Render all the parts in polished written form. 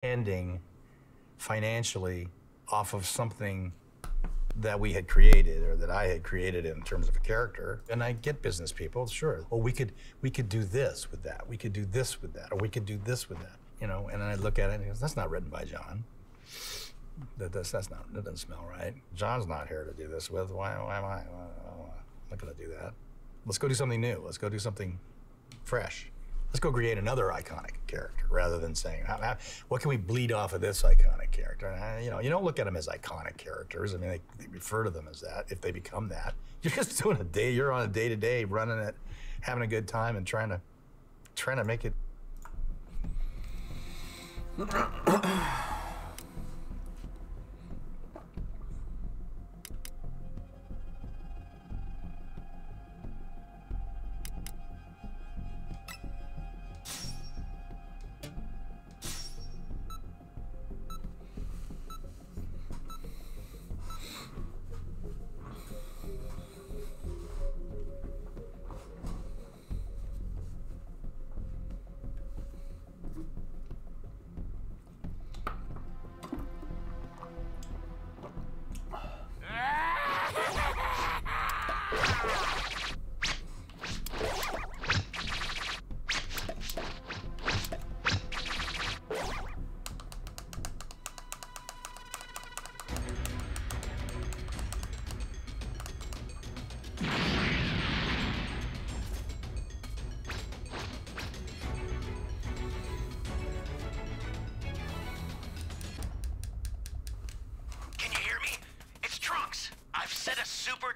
ending financially off of something that we had created or that I had created in terms of a character. And I get business people, sure. Well, we could do this with that. We could do this with that, or we could do this with that. You know, and I look at it and goes, that's not written by John. That doesn't smell right. John's not here to do this with. Why am I? I'm not gonna do that. Let's go do something new. Let's go do something fresh. Let's go create another iconic character rather than saying, what can we bleed off of this iconic character? You know, you don't look at them as iconic characters. I mean, they refer to them as that if they become that. You're just doing you're on a day-to-day, running it, having a good time and trying to make it.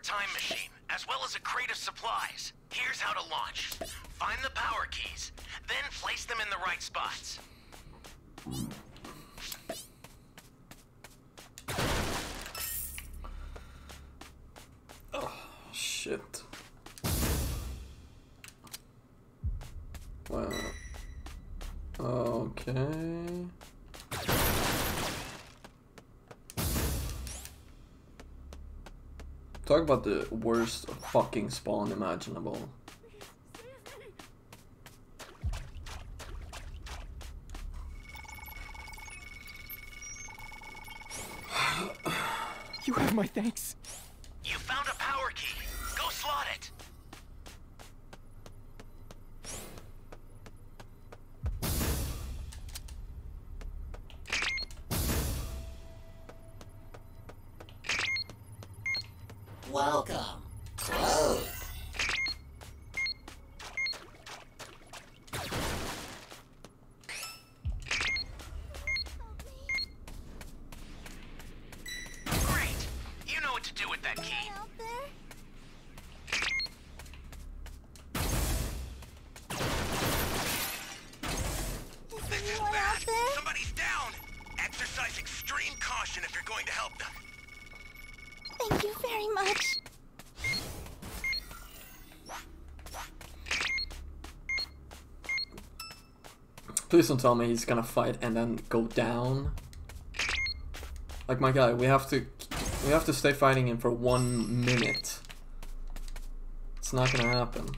Time machine, as well as a crate of supplies. Here's how to launch. Find the power keys, then place them in the right spots. Oh, shit. Well, okay. Talk about the worst fucking spawn imaginable. You have my thanks. You found a power key. Go slot it. Welcome. Close. Great. You know what to do with that key. This is bad. Somebody's down. Exercise extreme caution if you're going to help them. Thank you very much. Please don't tell me he's gonna fight and then go down. Like, my guy, we have to stay fighting him for 1 minute. It's not gonna happen.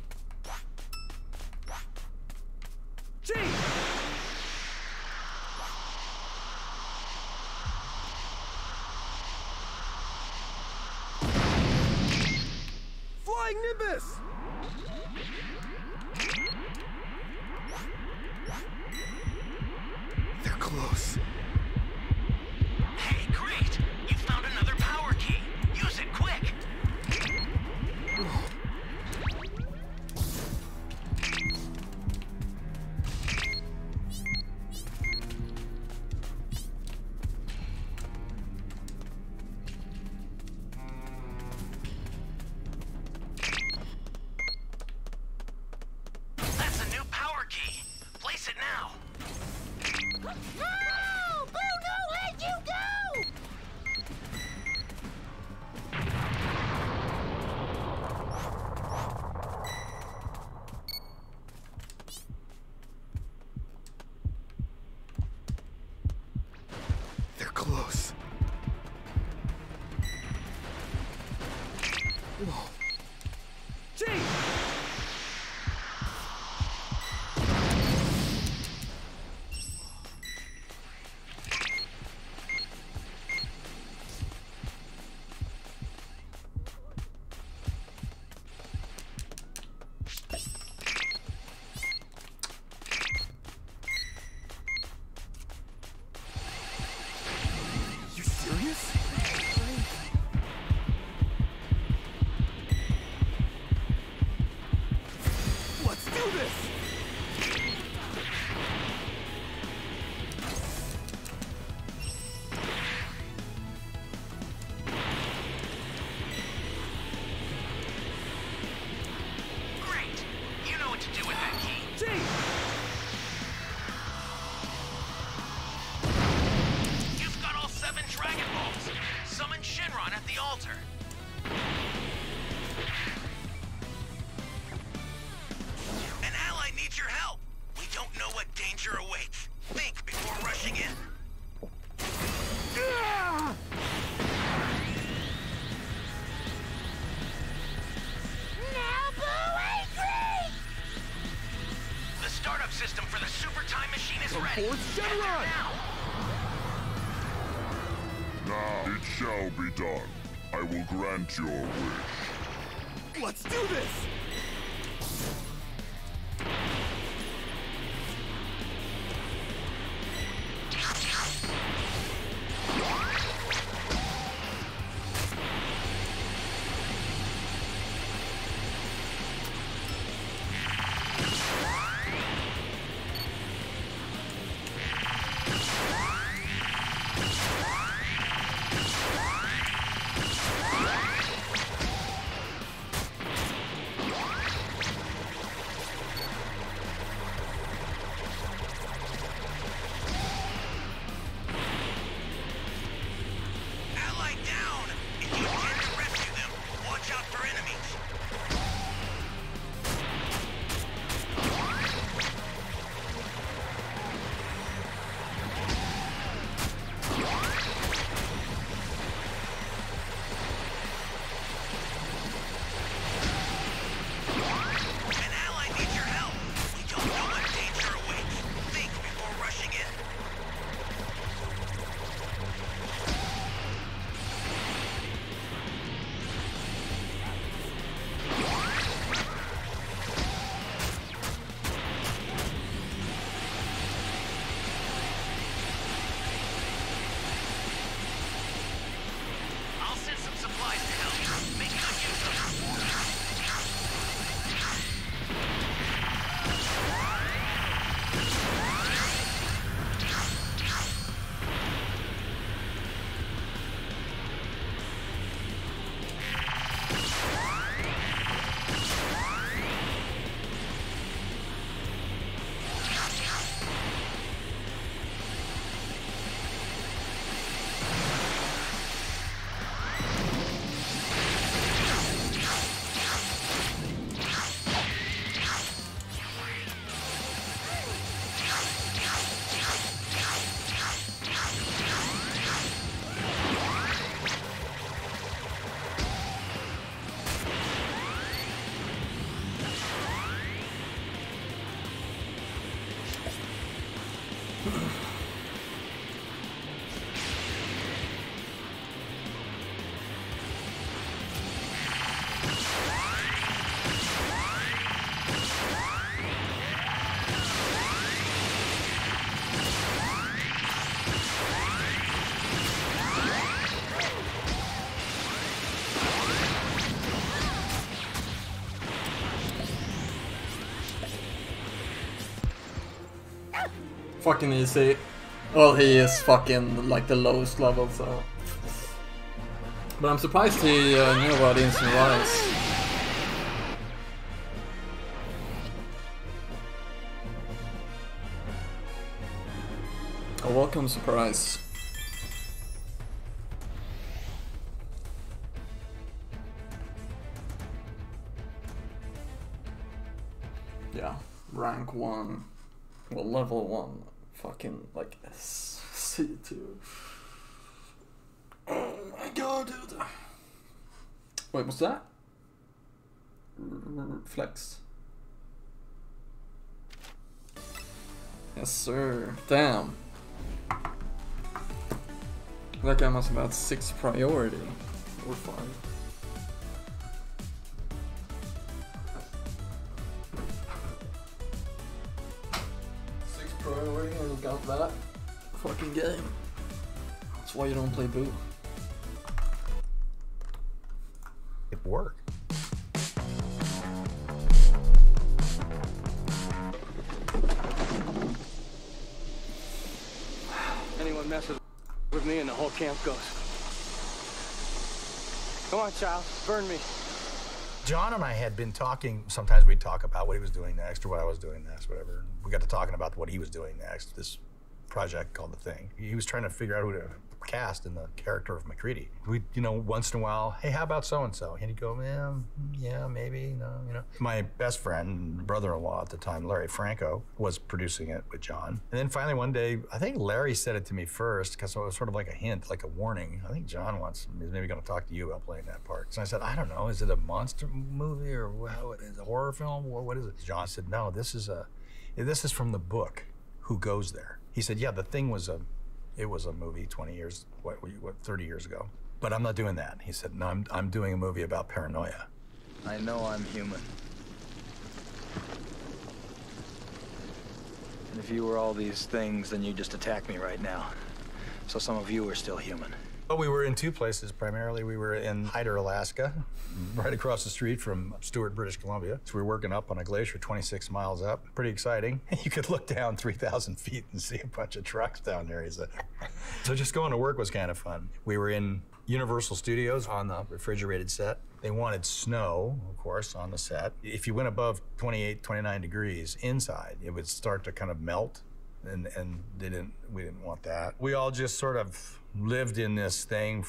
Flying Nimbus! They're close. Hey, great! You found another power key. Use it quick. That's a new power key. Place it now. No! Bruno, where'd you go? They're close. Whoa. Gee! danger awaits. Think before rushing in. Now, Boo Angry! The startup system for the super time machine is ready. Force Head there Shenron! now. Now it shall be done. I will grant your wish. Let's do this! Ally down! If you intend to rescue them, watch out for enemies. An ally needs your help. We don't know what danger awaits. Think before rushing in. I'll send some supplies to help. Make good use of them. Fucking easy. Well, he is fucking like the lowest level, so. But I'm surprised he knew about Instant Rise. A welcome surprise. Yeah, rank 1. Well, level 1. Fucking like C2. Oh my god, dude. Wait, what's that? Flex. Yes, sir. Damn. That guy must have had 6 priority. Or 5. 6 priority and you got that fucking game. That's why you don't play Boo. It worked. Anyone messes with me and the whole camp goes. Come on, child, burn me. John and I had been talking, sometimes we'd talk about what he was doing next or what I was doing next, whatever. We got to talking about what he was doing next, this project called The Thing. He was trying to figure out who to cast in the character of MacReady. We, once in a while, hey, how about so-and-so? And he'd go, yeah, maybe, no. My best friend, brother-in-law at the time, Larry Franco, was producing it with John. And then finally one day, I think Larry said it to me first, because it was sort of like a hint, like a warning. I think John is maybe going to talk to you about playing that part. So I said, I don't know, is it a monster movie or is it a horror film? What is it? John said, no, this is from the book, Who Goes There? He said, yeah, the thing was it was a movie 20 years, 30 years ago. But I'm not doing that. He said, no, I'm doing a movie about paranoia. I know I'm human. And if you were all these things, then you'd just attack me right now. So some of you are still human. Well, we were in two places primarily. We were in Hyder, Alaska, right across the street from Stewart, British Columbia. So we were working up on a glacier 26 miles up. Pretty exciting. You could look down 3,000 feet and see a bunch of trucks down there. So just going to work was kind of fun. We were in Universal Studios on the refrigerated set. They wanted snow, of course, on the set. If you went above 28, 29 degrees inside, it would start to kind of melt, and we didn't want that. We all just sort of lived in this thing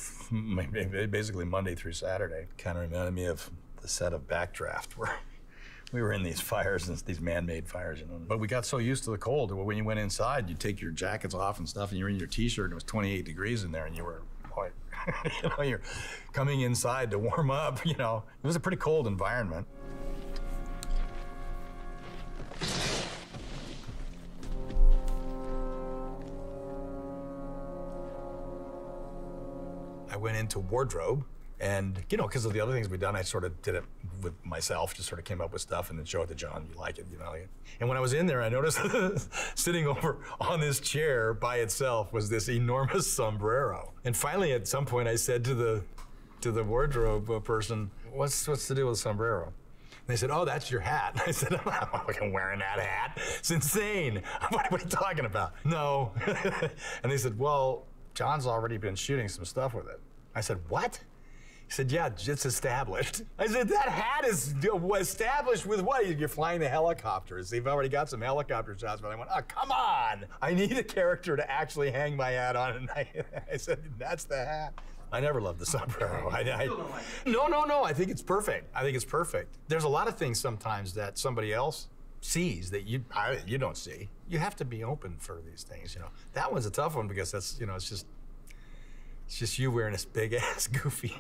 basically Monday through Saturday. Kind of reminded me of the set of Backdraft, where we were in these fires, these man-made fires, But we got so used to the cold that when you went inside, you'd take your jackets off and stuff, and you're in your t-shirt, and it was 28 degrees in there, and you were like, you're coming inside to warm up, It was a pretty cold environment. I went into wardrobe, and because of the other things we'd done, I sort of did it with myself, just sort of came up with stuff and then showed it to John. You like it, And when I was in there, I noticed sitting over on this chair by itself was this enormous sombrero. And finally, at some point, I said to the wardrobe person, "What's the deal with the sombrero?" And they said, "Oh, that's your hat." I said, "I'm not fucking wearing that hat. It's insane. What are you talking about?" "No." And they said, "Well, John's already been shooting some stuff with it." I said, "What?" He said, "Yeah, it's established." I said, "That hat is established with what? You're flying the helicopters. They've already got some helicopter shots." But I went, "Oh, come on. I need a character to actually hang my hat on." And I said, "That's the hat." I never loved the sombrero. No. I think it's perfect. There's a lot of things sometimes that somebody else sees that you don't see. You have to be open for these things, That one's a tough one because that's, it's just you wearing this big ass goofy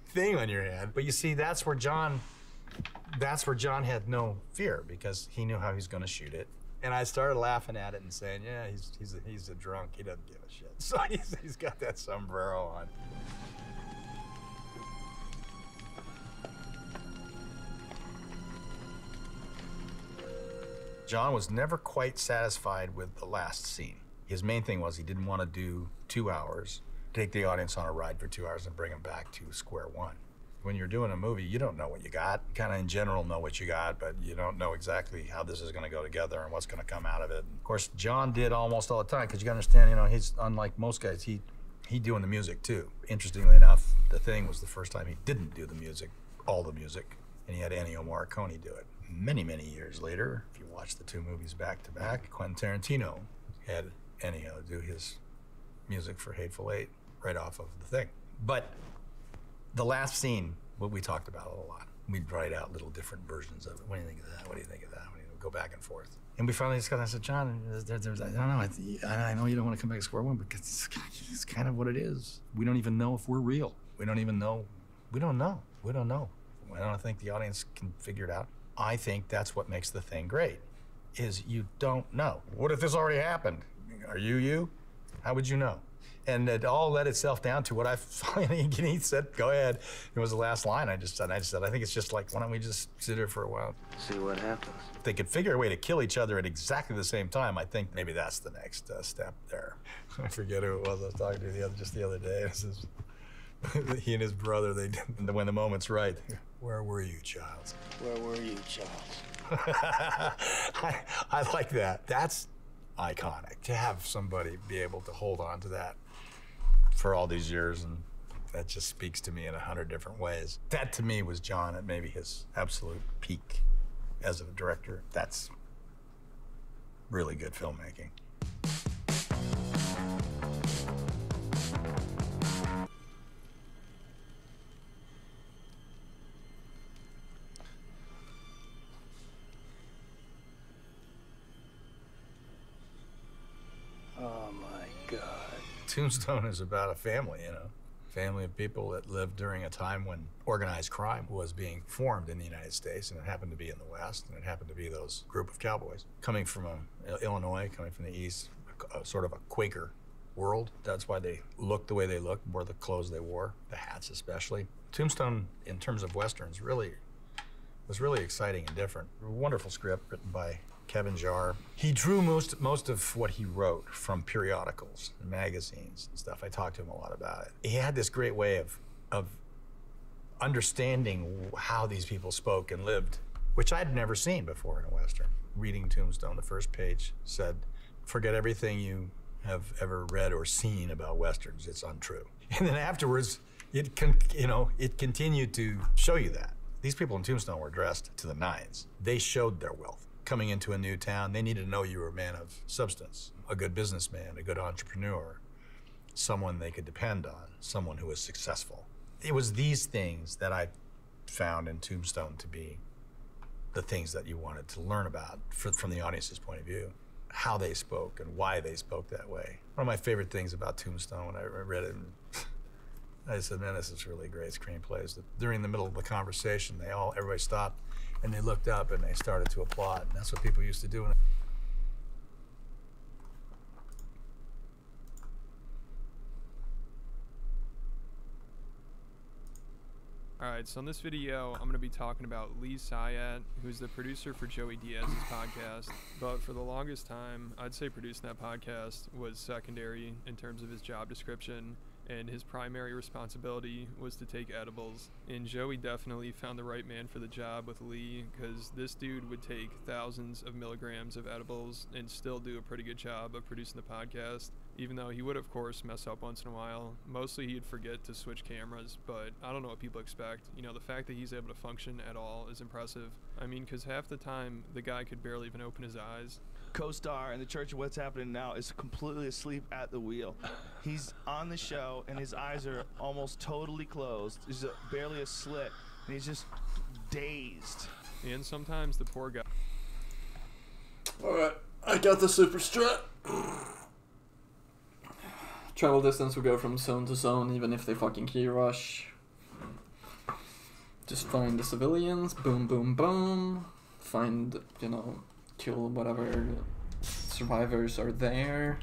thing on your head. But you see, that's where John had no fear because he knew how he's going to shoot it. And I started laughing at it and saying, "Yeah, he's a drunk. He doesn't give a shit." So he's got that sombrero on. John was never quite satisfied with the last scene. His main thing was he didn't want to do 2 hours, take the audience on a ride for 2 hours and bring them back to square one. When you're doing a movie, you don't know what you got. You kind of in general know what you got, but you don't know exactly how this is going to go together and what's going to come out of it. Of course, John did almost all the time, because you got to understand, he's unlike most guys, he doing the music too. Interestingly enough, The Thing was the first time he didn't do the music, all the music, and he had Ennio Morricone do it. Many, many years later, if you watch the two movies back to back, Quentin Tarantino had Ennio do his music for Hateful Eight right off of The Thing. But the last scene, what we talked about a lot, we'd write out little different versions of it. What do you think of that? What do you think of that? Go back and forth. And we finally discussed, I said, "John, I don't know, I know you don't want to come back to square one, but it's kind of what it is. We don't even know if we're real. We don't know. I don't think the audience can figure it out. I think that's what makes The Thing great, is you don't know. What if this already happened? Are you? How would you know?" And it all led itself down to what I finally, he said, "Go ahead." It was the last line I just said, I think it's just like, why don't we just sit here for a while? See what happens. If they could figure a way to kill each other at exactly the same time, I think maybe that's the next step there. I forget who it was I was talking to just the other day. He and his brother, they did, when the moment's right. "Where were you, Childs?" Where were you, Charles? I like that. That's iconic, to have somebody be able to hold on to that for all these years, and that just speaks to me in 100 different ways. That to me was John at maybe his absolute peak as a director. That's really good filmmaking. Tombstone is about a family, you know. Family of people that lived during a time when organized crime was being formed in the United States, and it happened to be in the West, and it happened to be those group of cowboys coming from Illinois, coming from the East, sort of a Quaker world. That's why they looked the way they looked, wore the clothes they wore, the hats especially. Tombstone, in terms of Westerns, was really exciting and different. A wonderful script written by Kevin Jarre. He drew most of what he wrote from periodicals and magazines and stuff. I talked to him a lot about it. He had this great way of understanding how these people spoke and lived, which I'd never seen before in a Western. Reading Tombstone, the first page said, "Forget everything you have ever read or seen about Westerns. It's untrue." And then afterwards, it continued to show you that. These people in Tombstone were dressed to the nines. They showed their wealth. Coming into a new town, they needed to know you were a man of substance, a good businessman, a good entrepreneur, someone they could depend on, someone who was successful. It was these things that I found in Tombstone to be the things that you wanted to learn about from the audience's point of view, how they spoke and why they spoke that way. One of my favorite things about Tombstone, when I read it, I said, man, this is really great screenplays. During the middle of the conversation, everybody stopped and they looked up and they started to applaud. And that's what people used to do. Alright, so in this video, I'm going to be talking about Lee Syatt, who's the producer for Joey Diaz's podcast. But for the longest time, I'd say producing that podcast was secondary in terms of his job description, and his primary responsibility was to take edibles. And Joey definitely found the right man for the job with Lee, because this dude would take thousands of milligrams of edibles and still do a pretty good job of producing the podcast, even though he would of course mess up once in a while. Mostly he'd forget to switch cameras, but I don't know what people expect. You know, the fact that he's able to function at all is impressive. I mean, because half the time the guy could barely even open his eyes. Co-star in The Church of What's Happening Now is completely asleep at the wheel. He's on the show and his eyes are almost totally closed. There's barely a slit and he's just dazed. And sometimes the poor guy... Alright, I got the super strat. Travel distance will go from zone to zone even if they fucking key rush. Just find the civilians, boom, boom, boom. Find, kill whatever survivors are there.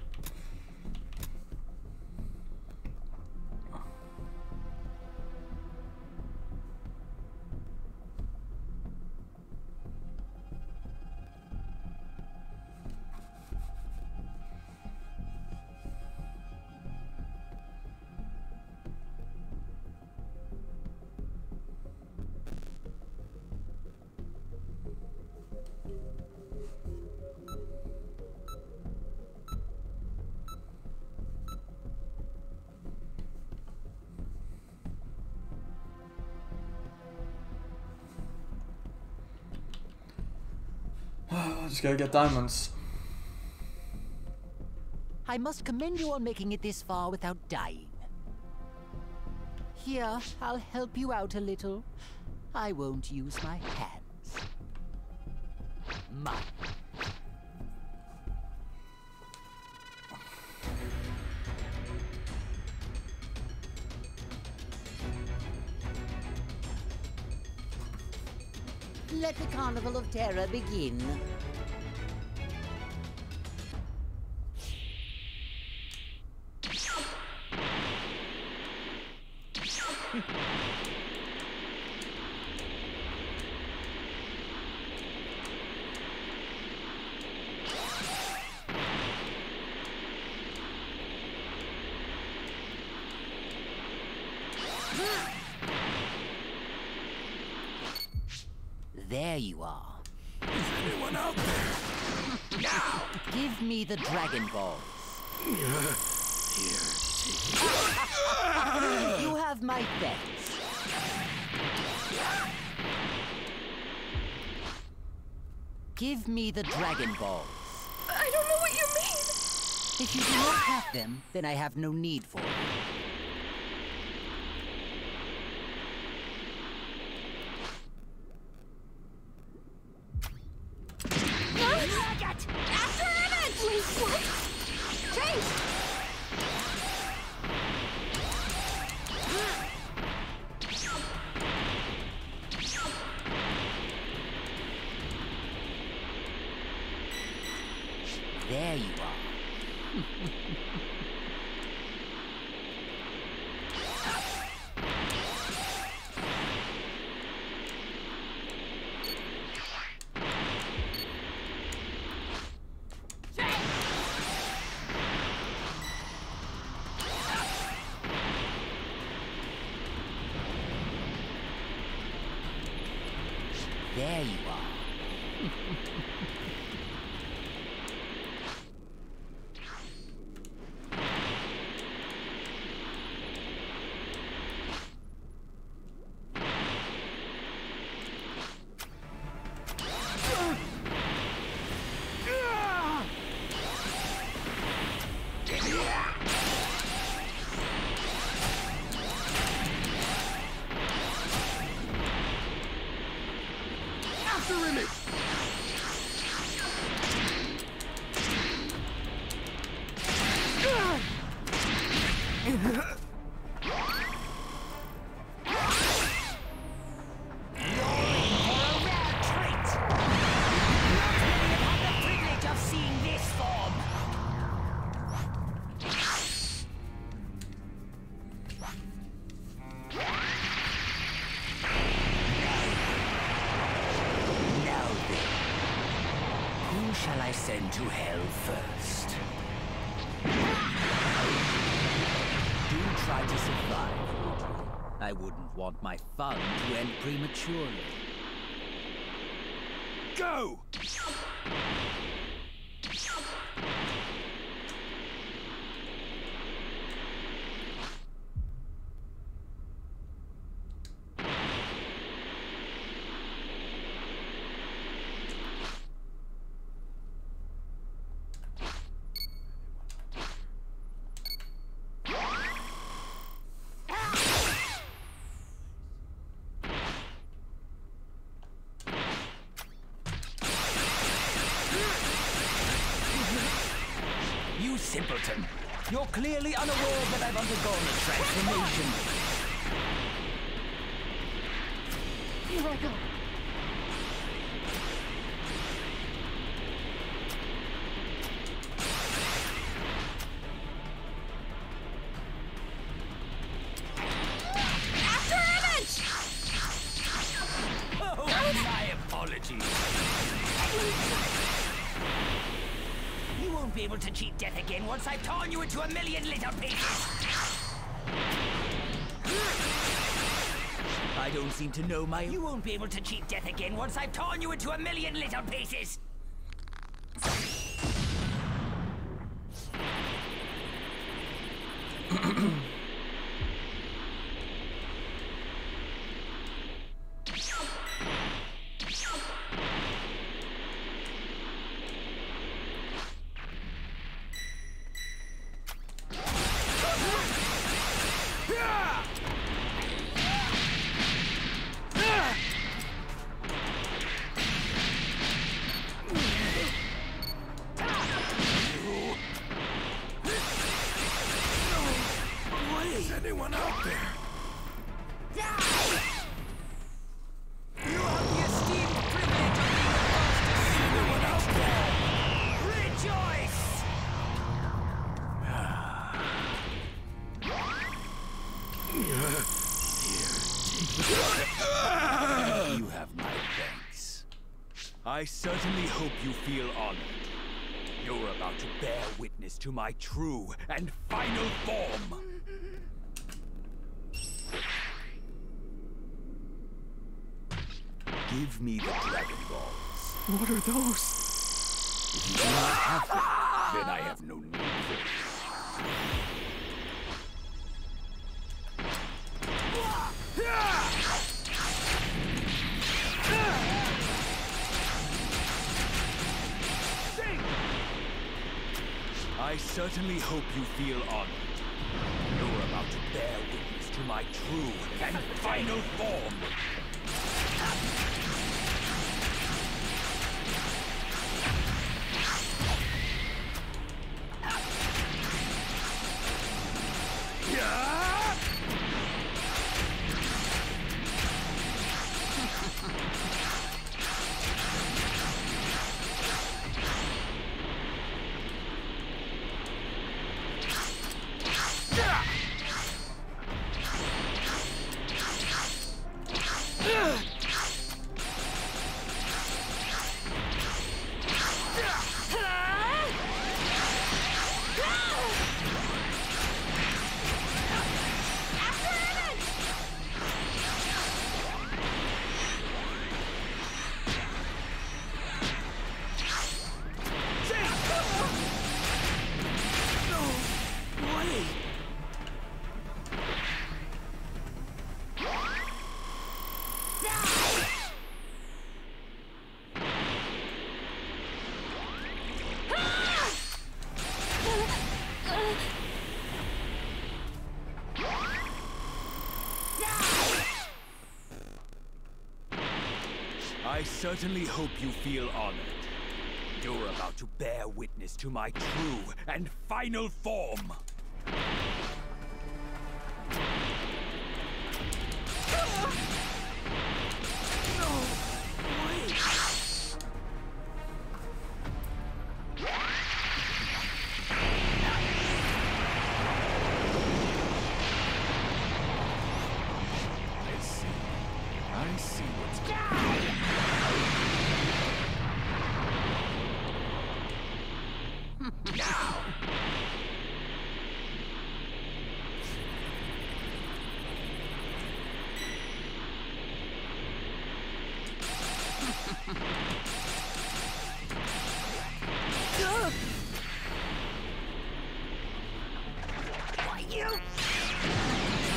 Just gotta get diamonds. I must commend you on making it this far without dying. Here, I'll help you out a little. I won't use my hands. Mine. Let the Carnival of Terror begin. There you are. Is anyone out there? Now! Give me the Dragon Balls. You have my thanks. Give me the Dragon Balls. I don't know what you mean. If you do not have them, then I have no need for them. After Emmett! Wait, what? Chase! There you are. Shall I send to hell first? Do try to survive, would you? I wouldn't want my fun to end prematurely. Go! You simpleton! You're clearly unaware that I've undergone a transformation. Here I go. After image! Oh, my apologies. You won't be able to cheat death again once I've torn you into a million little pieces. I don't seem to know my... You won't be able to cheat death again once I've torn you into a million little pieces. Is anyone out there? You have the esteemed privilege of being the first to see anyone out there. Rejoice! You have my thanks. I certainly hope you feel honored. You're about to bear witness to my true and final form. Give me the Dragon Balls. What are those? If you do not have them, then I have no need for them. I certainly hope you feel honored. You're about to bear witness to my true and final form. certainly hope you feel honored. You're about to bear witness to my true and final form. I see what's going on.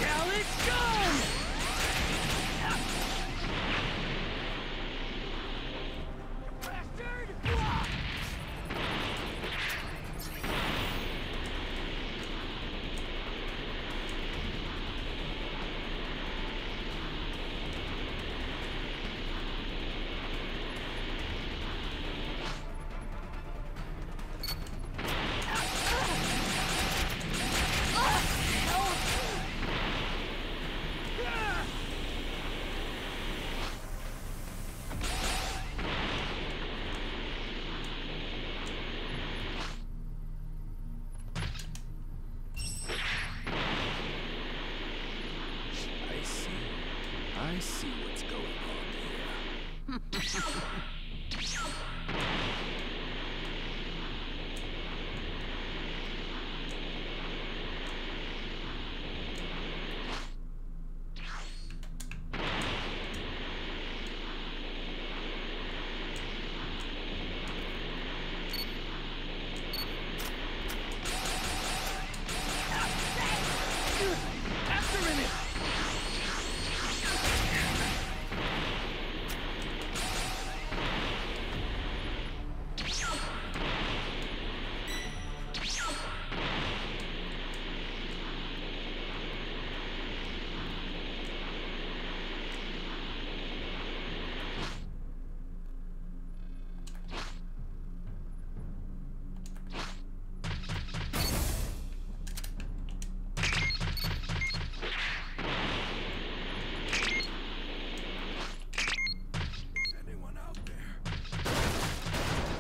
Now let's go! I see what's going on here.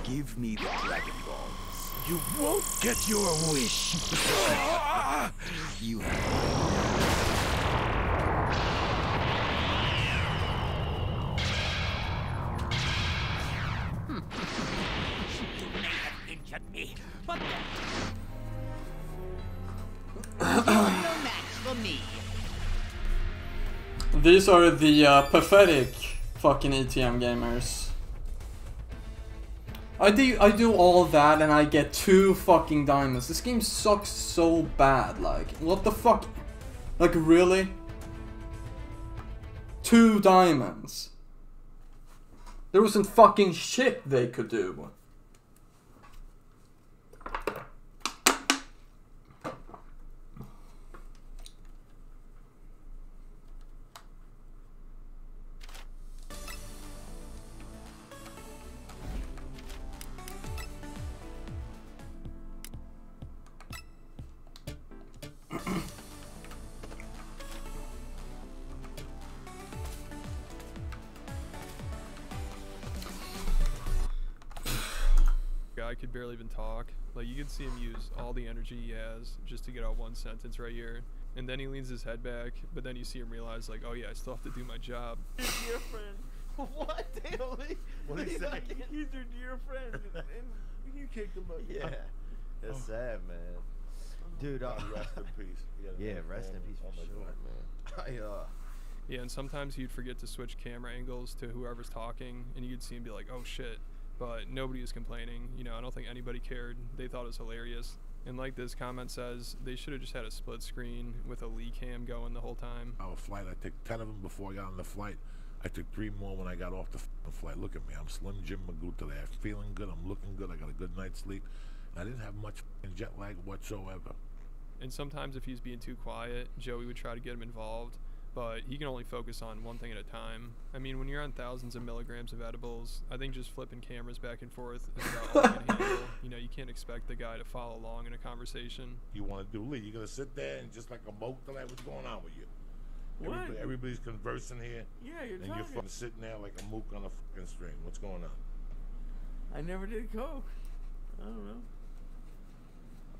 Give me the Dragon Balls. You won't get your wish. You have... You may have injured me, but you're no match for me. These are the pathetic fucking ETM gamers. I do all that and I get 2 fucking diamonds. This game sucks so bad. Like, what the fuck? Like, really? 2 diamonds. There wasn't fucking shit they could do. Guy could barely even talk. Like, you can see him use all the energy he has just to get out one sentence right here. And then he leans his head back, but then you see him realize, like, oh yeah, I still have to do my job. Dear friend. What? What did he say? He's your dear friend. And you kicked him up. Yeah. That's sad, man. Dude, rest in peace. Yeah, rest in peace for sure, man. Yeah, and sometimes he'd forget to switch camera angles to whoever's talking, and you'd see him be like, oh shit. But nobody was complaining. You know, I don't think anybody cared. They thought it was hilarious. And like this comment says, they should have just had a split screen with a Lee cam going the whole time. Our flight, I took 10 of them before I got on the flight. I took 3 more when I got off the flight. Look at me, I'm Slim Jim Magoo today. I'm feeling good, I'm looking good, I got a good night's sleep. I didn't have much jet lag whatsoever. And sometimes if he was being too quiet, Joey would try to get him involved. but he can only focus on one thing at a time. I mean, when you're on thousands of milligrams of edibles, I think just flipping cameras back and forth is about all you can handle. You know, you can't expect the guy to follow along in a conversation. You want to do Lee? You're gonna sit there and just like a moke till what's going on with you? What? Everybody's conversing here. Yeah, you're and talking. you're fucking sitting there like a mook on a fucking string. What's going on? I never did coke. I don't know.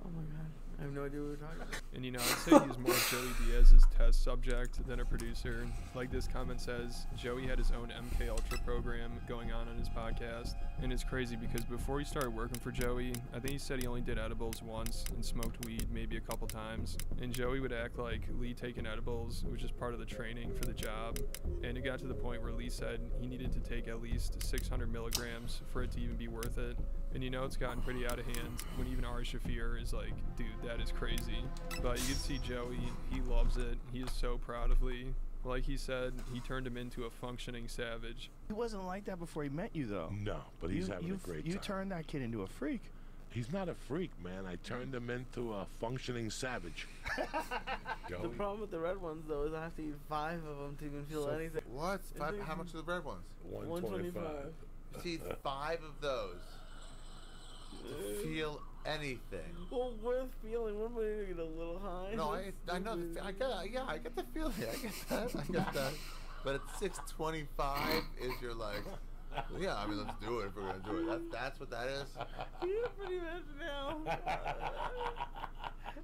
Oh my god. I have no idea what we're talking about. And you know, I'd say he's more Joey Diaz's test subject than a producer. Like this comment says, Joey had his own MK Ultra program going on his podcast. And it's crazy because before he started working for Joey, I think he said he only did edibles once and smoked weed maybe a couple times. And Joey would act like Lee taking edibles was just part of the training for the job. And it got to the point where Lee said he needed to take at least 600 milligrams for it to even be worth it. And you know, it's gotten pretty out of hand when even Ari Shaffir is like, dude, that is crazy. But you can see Joey, he loves it. He is so proud of Lee. Like he said, he turned him into a functioning savage. He wasn't like that before he met you, though. No, but he's having a great time. You turned that kid into a freak. He's not a freak, man. I turned him into a functioning savage. The problem with the red ones, though, is I have to eat 5 of them to even feel anything. What? How much are the red ones? 125. See, 5 of those. Feel anything. Well, worth feeling. What am I gonna get a little high? No, I know. I get the feeling. I get that. But at 625 is your like, yeah. I mean, let's do it if we're gonna do it. That's what that is. Yeah, pretty much now.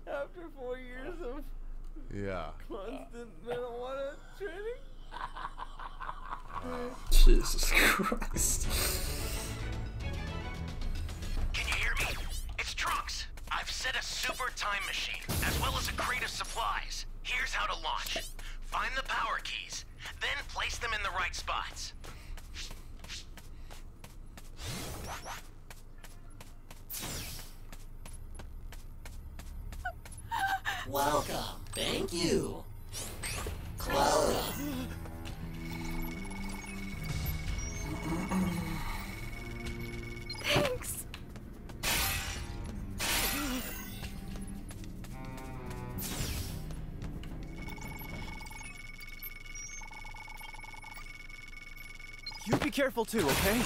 After 4 years of constant marijuana training. Jesus Christ. Can you hear me? It's Trunks. I've set a super time machine, as well as a crate of supplies. Here's how to launch. Find the power keys, then place them in the right spots. Welcome. Thank you. Close. Thanks. You be careful too, okay?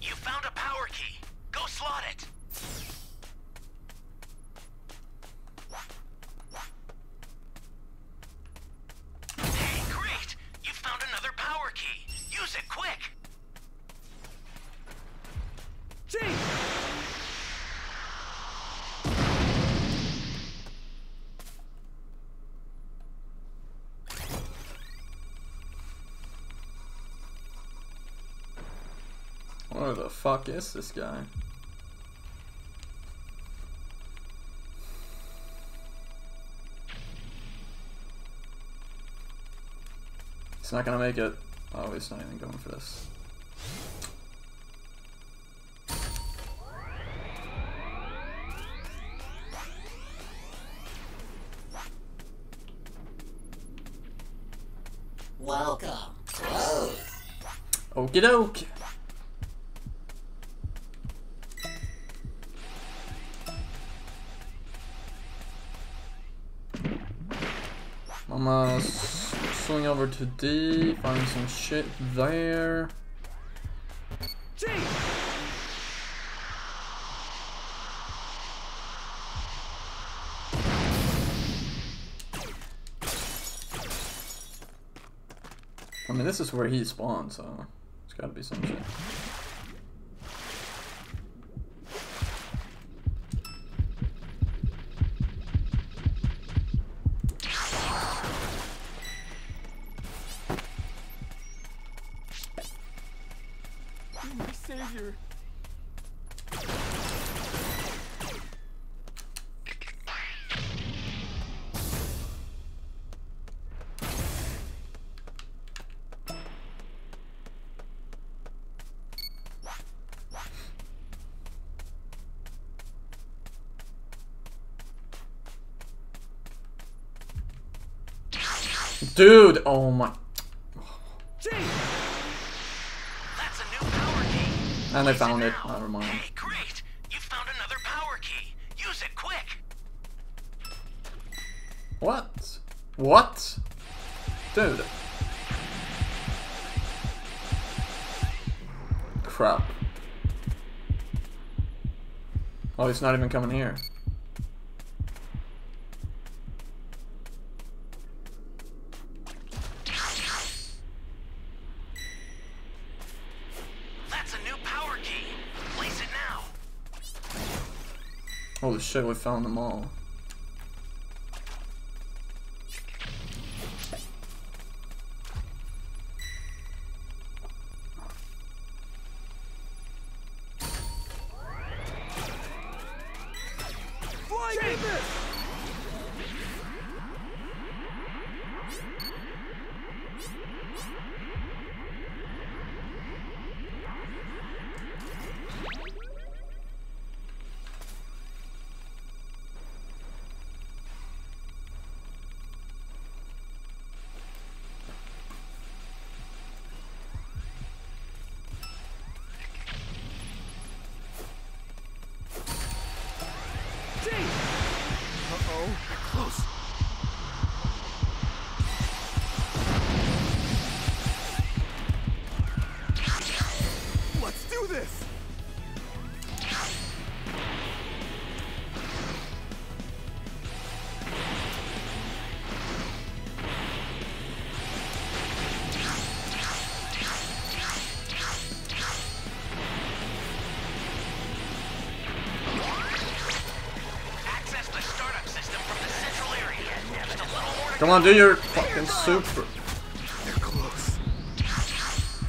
You found a power key. Go slot it. Hey, great! You found another power key. Use it quick. Gee! Where the fuck is this guy? He's not gonna make it. Oh, he's not even going for this. Welcome. Close. Okie doke. I'm gonna swing over to D, find some shit there. Gee! I mean, this is where he spawned, so it's gotta be some shit. My savior. Dude, oh my. That's a new power key. And I found it. Never mind. Hey, great! You found another power key. Use it quick. What? What? Dude. Crap. Oh, he's not even coming here. That's a new power key. Place it now. Holy shit, we found them all. Uh-oh, close. Let's do this. Come on, do your fucking super. They're close.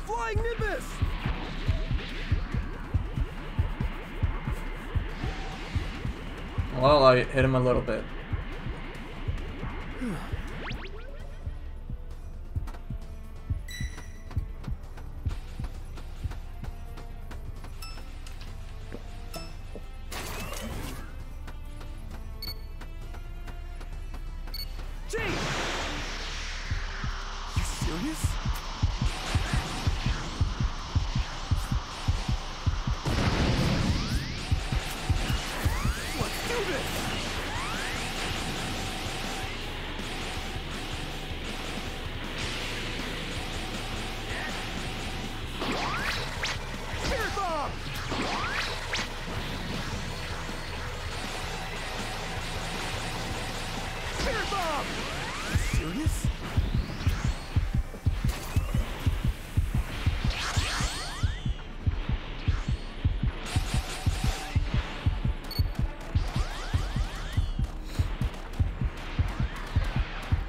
Flying Nimbus! Well, I hit him a little bit. Serious?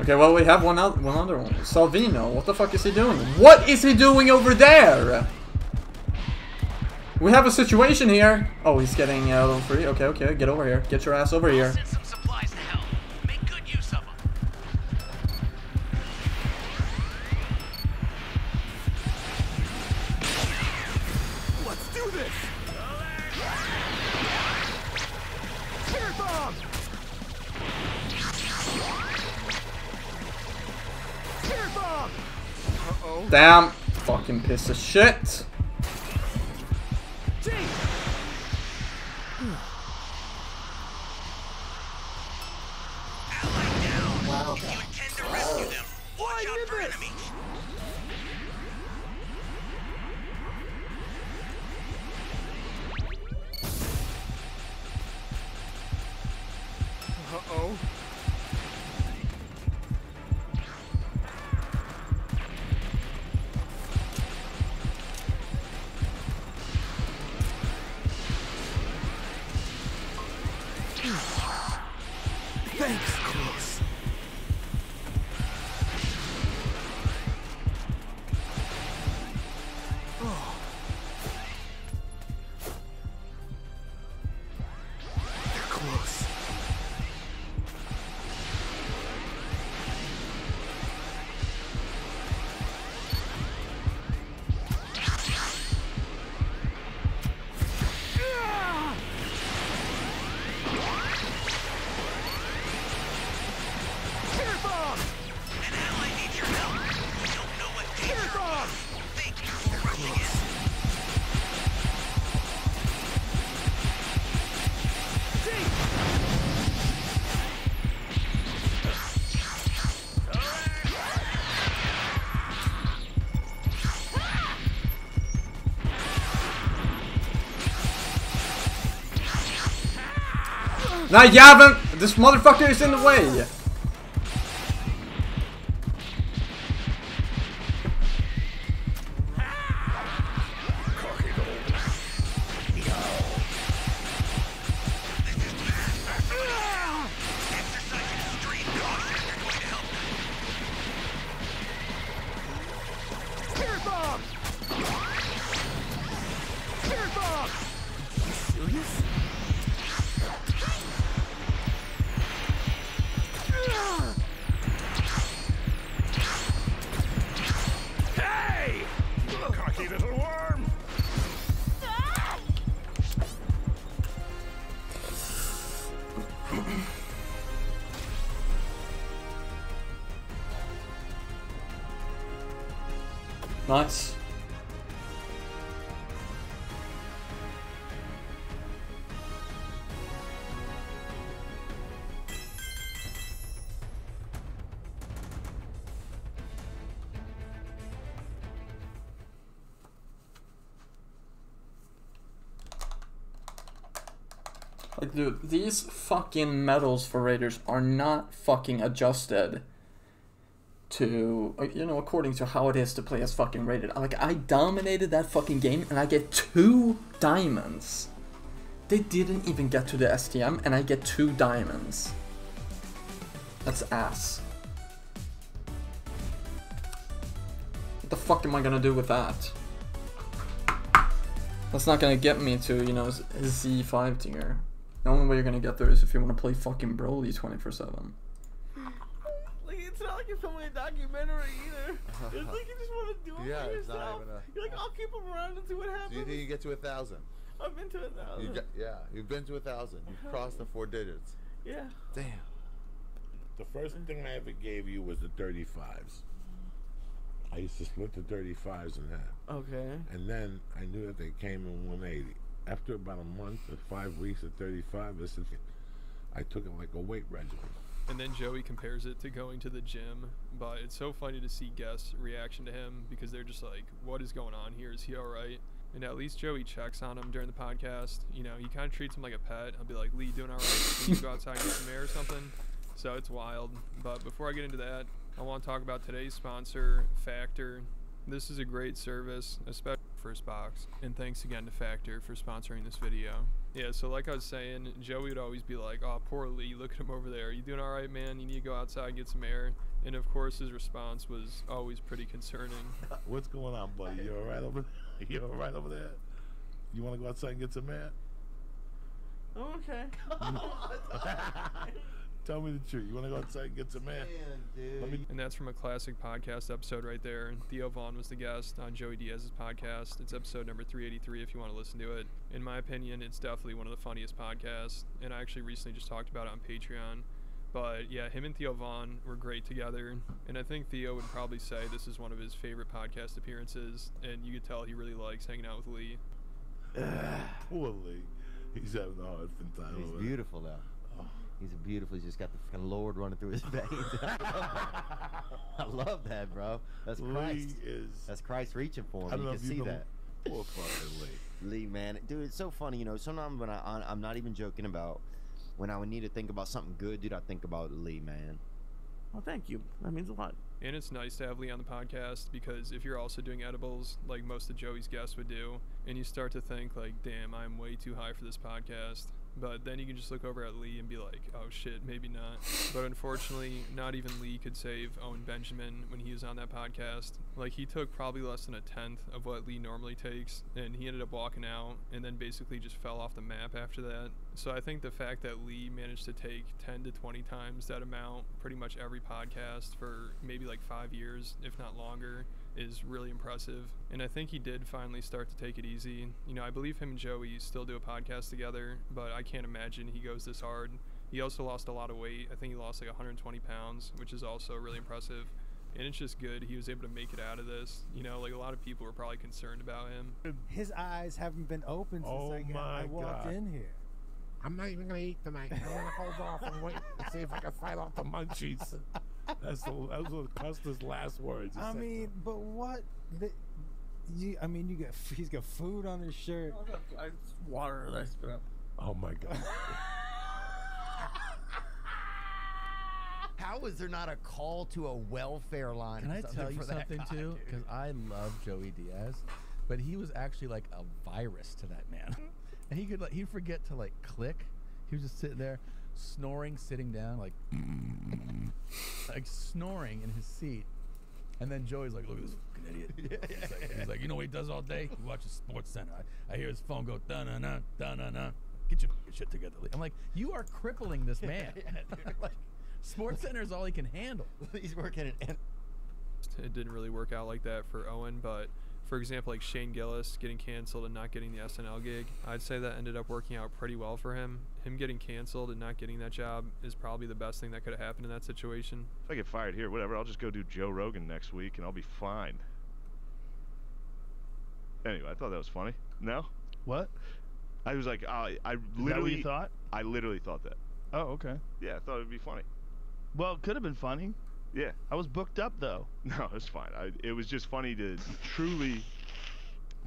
Okay, well, we have one other one. Salvino, what the fuck is he doing? What is he doing over there? We have a situation here. Oh, he's getting level 3. Okay, okay, get over here. Get your ass over here. Let's do this. Spirit bomb. Spirit bomb. Uh-oh. Damn. Fucking piece of shit. Uh-oh. Thanks, close. Oh. They're close. Nej jäveln! This motherfucker is in the way! Nice. Like, dude, these fucking medals for Raiders are not fucking adjusted to, you know, according to how it is to play as fucking Raided. Like, I dominated that fucking game and I get 2 diamonds. They didn't even get to the STM and I get 2 diamonds. That's ass. What the fuck am I gonna do with that? That's not gonna get me to, you know, Z5 tier. The only way you're gonna get there is if you wanna play fucking Broly 24/7. Like, it's not like you're filming a documentary either. It's like you just want to do it Yeah, for it's not yourself. even You're like, I'll keep them around and see what happens. Do you think you get to 1,000? I've been to 1,000. You've been to 1,000. You've crossed the 4 digits. Yeah. Damn. The first thing I ever gave you was the 35s. I used to split the 35s in half. Okay. And then I knew that they came in 180. After about a month or 5 weeks of 35, I took it like a weight regimen. And then Joey compares it to going to the gym, but it's so funny to see guests' reaction to him because they're just like, what is going on here? Is he alright? And at least Joey checks on him during the podcast. You know, he kind of treats him like a pet. He'll be like, Lee, doing alright? Can you go outside and get some air or something? So it's wild. But before I get into that, I want to talk about today's sponsor, Factor. This is a great service, especially First Box. And thanks again to Factor for sponsoring this video. Yeah, so like I was saying, Joey would always be like, oh, poor Lee, look at him over there. You doing all right, man? You need to go outside and get some air. And of course, his response was always pretty concerning. What's going on, buddy? You all right over there? You all right over there? You want to go outside and get some air? Oh, okay. Tell me the truth. You want to go outside and get some air? And that's from a classic podcast episode right there. Theo Vaughn was the guest on Joey Diaz's podcast. It's episode number 383 if you want to listen to it. In my opinion, it's definitely one of the funniest podcasts. And I actually recently just talked about it on Patreon. But yeah, him and Theo Vaughn were great together. And I think Theo would probably say this is one of his favorite podcast appearances. And you could tell he really likes hanging out with Lee. Poor Lee. He's having a hard time. He's beautiful though. He's beautiful. He's just got the fucking Lord running through his veins. I love that, bro. That's Christ. That's Christ reaching for him. You can see that. Poor fucking Lee. Lee, man, dude, it's so funny. You know, sometimes when I'm not even joking about when I would need to think about something good, dude, I think about Lee, man. Well, thank you. That means a lot. And it's nice to have Lee on the podcast because if you're also doing edibles like most of Joey's guests would do, and you start to think like, damn, I'm way too high for this podcast. But then you can just look over at Lee and be like, oh shit, maybe not. But unfortunately, not even Lee could save Owen Benjamin when he was on that podcast. Like, he took probably less than 1/10 of what Lee normally takes, and he ended up walking out and then basically just fell off the map after that. So I think the fact that Lee managed to take 10 to 20 times that amount pretty much every podcast for maybe like 5 years, if not longer, is really impressive. And I think he did finally start to take it easy. You know, I believe him and Joey still do a podcast together, but I can't imagine he goes this hard. He also lost a lot of weight. I think he lost like 120 pounds, which is also really impressive. And it's just good he was able to make it out of this. You know, like a lot of people were probably concerned about him. His eyes haven't been open since I walked in here. I'm not even gonna eat tonight. I'm gonna hold off and wait and see if I can fight off the munchies. Those were Custer's last words. I mean, but what? He's got food on his shirt. Water that I spit up. Oh my God. How is there not a call to a welfare line? Can or I tell you for that something guy, too? dude? Because I love Joey Diaz, but he was actually like a virus to that man. And he'd forget to like click. He was just sitting there, snoring, sitting down, like snoring in his seat. And then Joey's like, look at this fucking idiot. He's like, you know what he does all day? He watches Sports Center. I hear his phone go, da-na-na, da-na-na. Get your shit together. I'm like, you are crippling this man. Like, Sports Center is all he can handle. He's working at... It didn't really work out like that for Owen, but for example, like Shane Gillis getting canceled and not getting the SNL gig, I'd say that ended up working out pretty well for him. Him getting canceled and not getting that job is probably the best thing that could have happened in that situation. If I get fired here, whatever, I'll just go do Joe Rogan next week and I'll be fine. Anyway, I thought that was funny. No? What? I was like, I literally... Is that what you thought? I literally thought that. Oh, okay. Yeah, I thought it would be funny. Well, it could have been funny. Yeah. I was booked up, though. No, it's fine. It was just funny to truly...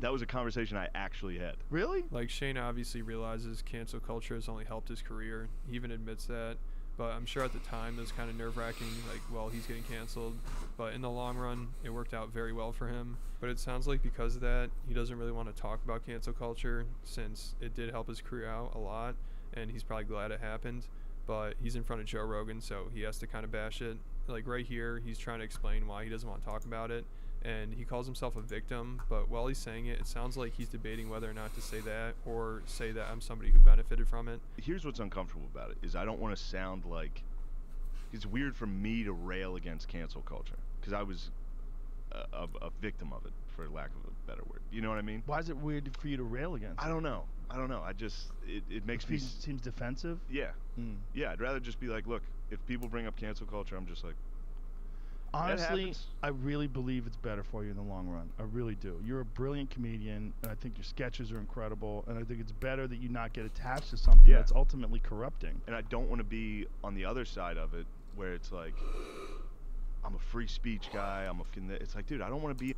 That was a conversation I actually had. Really? Like, Shane obviously realizes cancel culture has only helped his career. He even admits that. But I'm sure at the time it was kind of nerve-wracking, like, well, he's getting canceled. But in the long run, it worked out very well for him. But it sounds like because of that, he doesn't really want to talk about cancel culture, since it did help his career out a lot, and he's probably glad it happened. But he's in front of Joe Rogan, so he has to kind of bash it. Like, right here, he's trying to explain why he doesn't want to talk about it. And he calls himself a victim, but while he's saying it, it sounds like he's debating whether or not to say that or say that I'm somebody who benefited from it. Here's what's uncomfortable about it, is I don't want to sound like... It's weird for me to rail against cancel culture, because I was a victim of it, for lack of a better word. You know what I mean? Why is it weird for you to rail against it? I don't know. I just... It makes me... Seems defensive? Yeah. Yeah, I'd rather just be like, look, if people bring up cancel culture, I'm just like... Honestly, I really believe it's better for you in the long run. I really do. You're a brilliant comedian, and I think your sketches are incredible, and I think it's better that you not get attached to something that's ultimately corrupting. And I don't want to be on the other side of it, where it's like, I'm a free speech guy, it's like, dude, I don't want to be...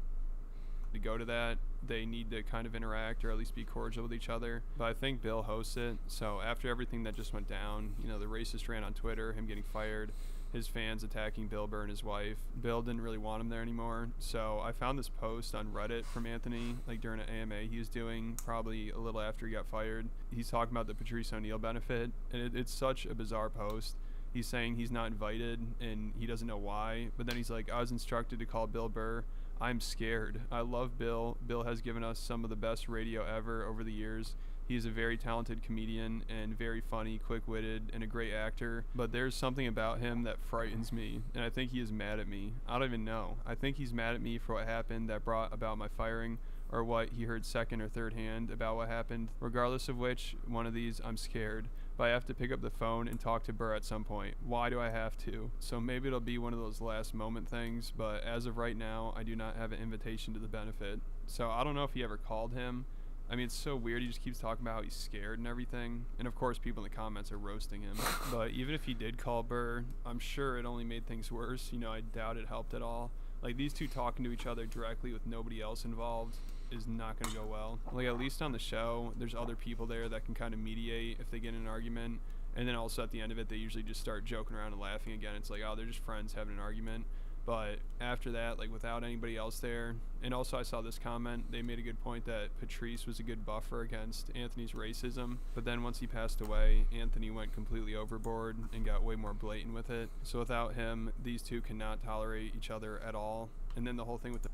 To go to that, they need to kind of interact or at least be cordial with each other. But I think Bill hosts it, so after everything that just went down, you know, the racist rant on Twitter, him getting fired, his fans attacking Bill Burr and his wife. Bill didn't really want him there anymore. So I found this post on Reddit from Anthony, like during an AMA he was doing probably a little after he got fired. He's talking about the Patrice O'Neal benefit, and it's such a bizarre post. He's saying he's not invited and he doesn't know why, but then he's like, I was instructed to call Bill Burr. I'm scared. I love Bill. Bill has given us some of the best radio ever over the years. He's a very talented comedian and very funny, quick-witted, and a great actor. But there's something about him that frightens me, and I think he is mad at me. I don't even know. I think he's mad at me for what happened that brought about my firing, or what he heard second or third hand about what happened. Regardless of which one of these, I'm scared. But I have to pick up the phone and talk to Burr at some point. Why do I have to? So maybe it'll be one of those last moment things, but as of right now, I do not have an invitation to the benefit. So I don't know if he ever called him. I mean, it's so weird. He just keeps talking about how he's scared and everything. And of course, people in the comments are roasting him. But even if he did call Burr, I'm sure it only made things worse. You know, I doubt it helped at all. Like, these two talking to each other directly with nobody else involved is not going to go well. Like, at least on the show, there's other people there that can kind of mediate if they get in an argument. And then also at the end of it, they usually just start joking around and laughing again. It's like, oh, they're just friends having an argument. But after that, like, without anybody else there, and also I saw this comment, they made a good point that Patrice was a good buffer against Anthony's racism, but then once he passed away, Anthony went completely overboard and got way more blatant with it. So without him, these two cannot tolerate each other at all. And then the whole thing with the...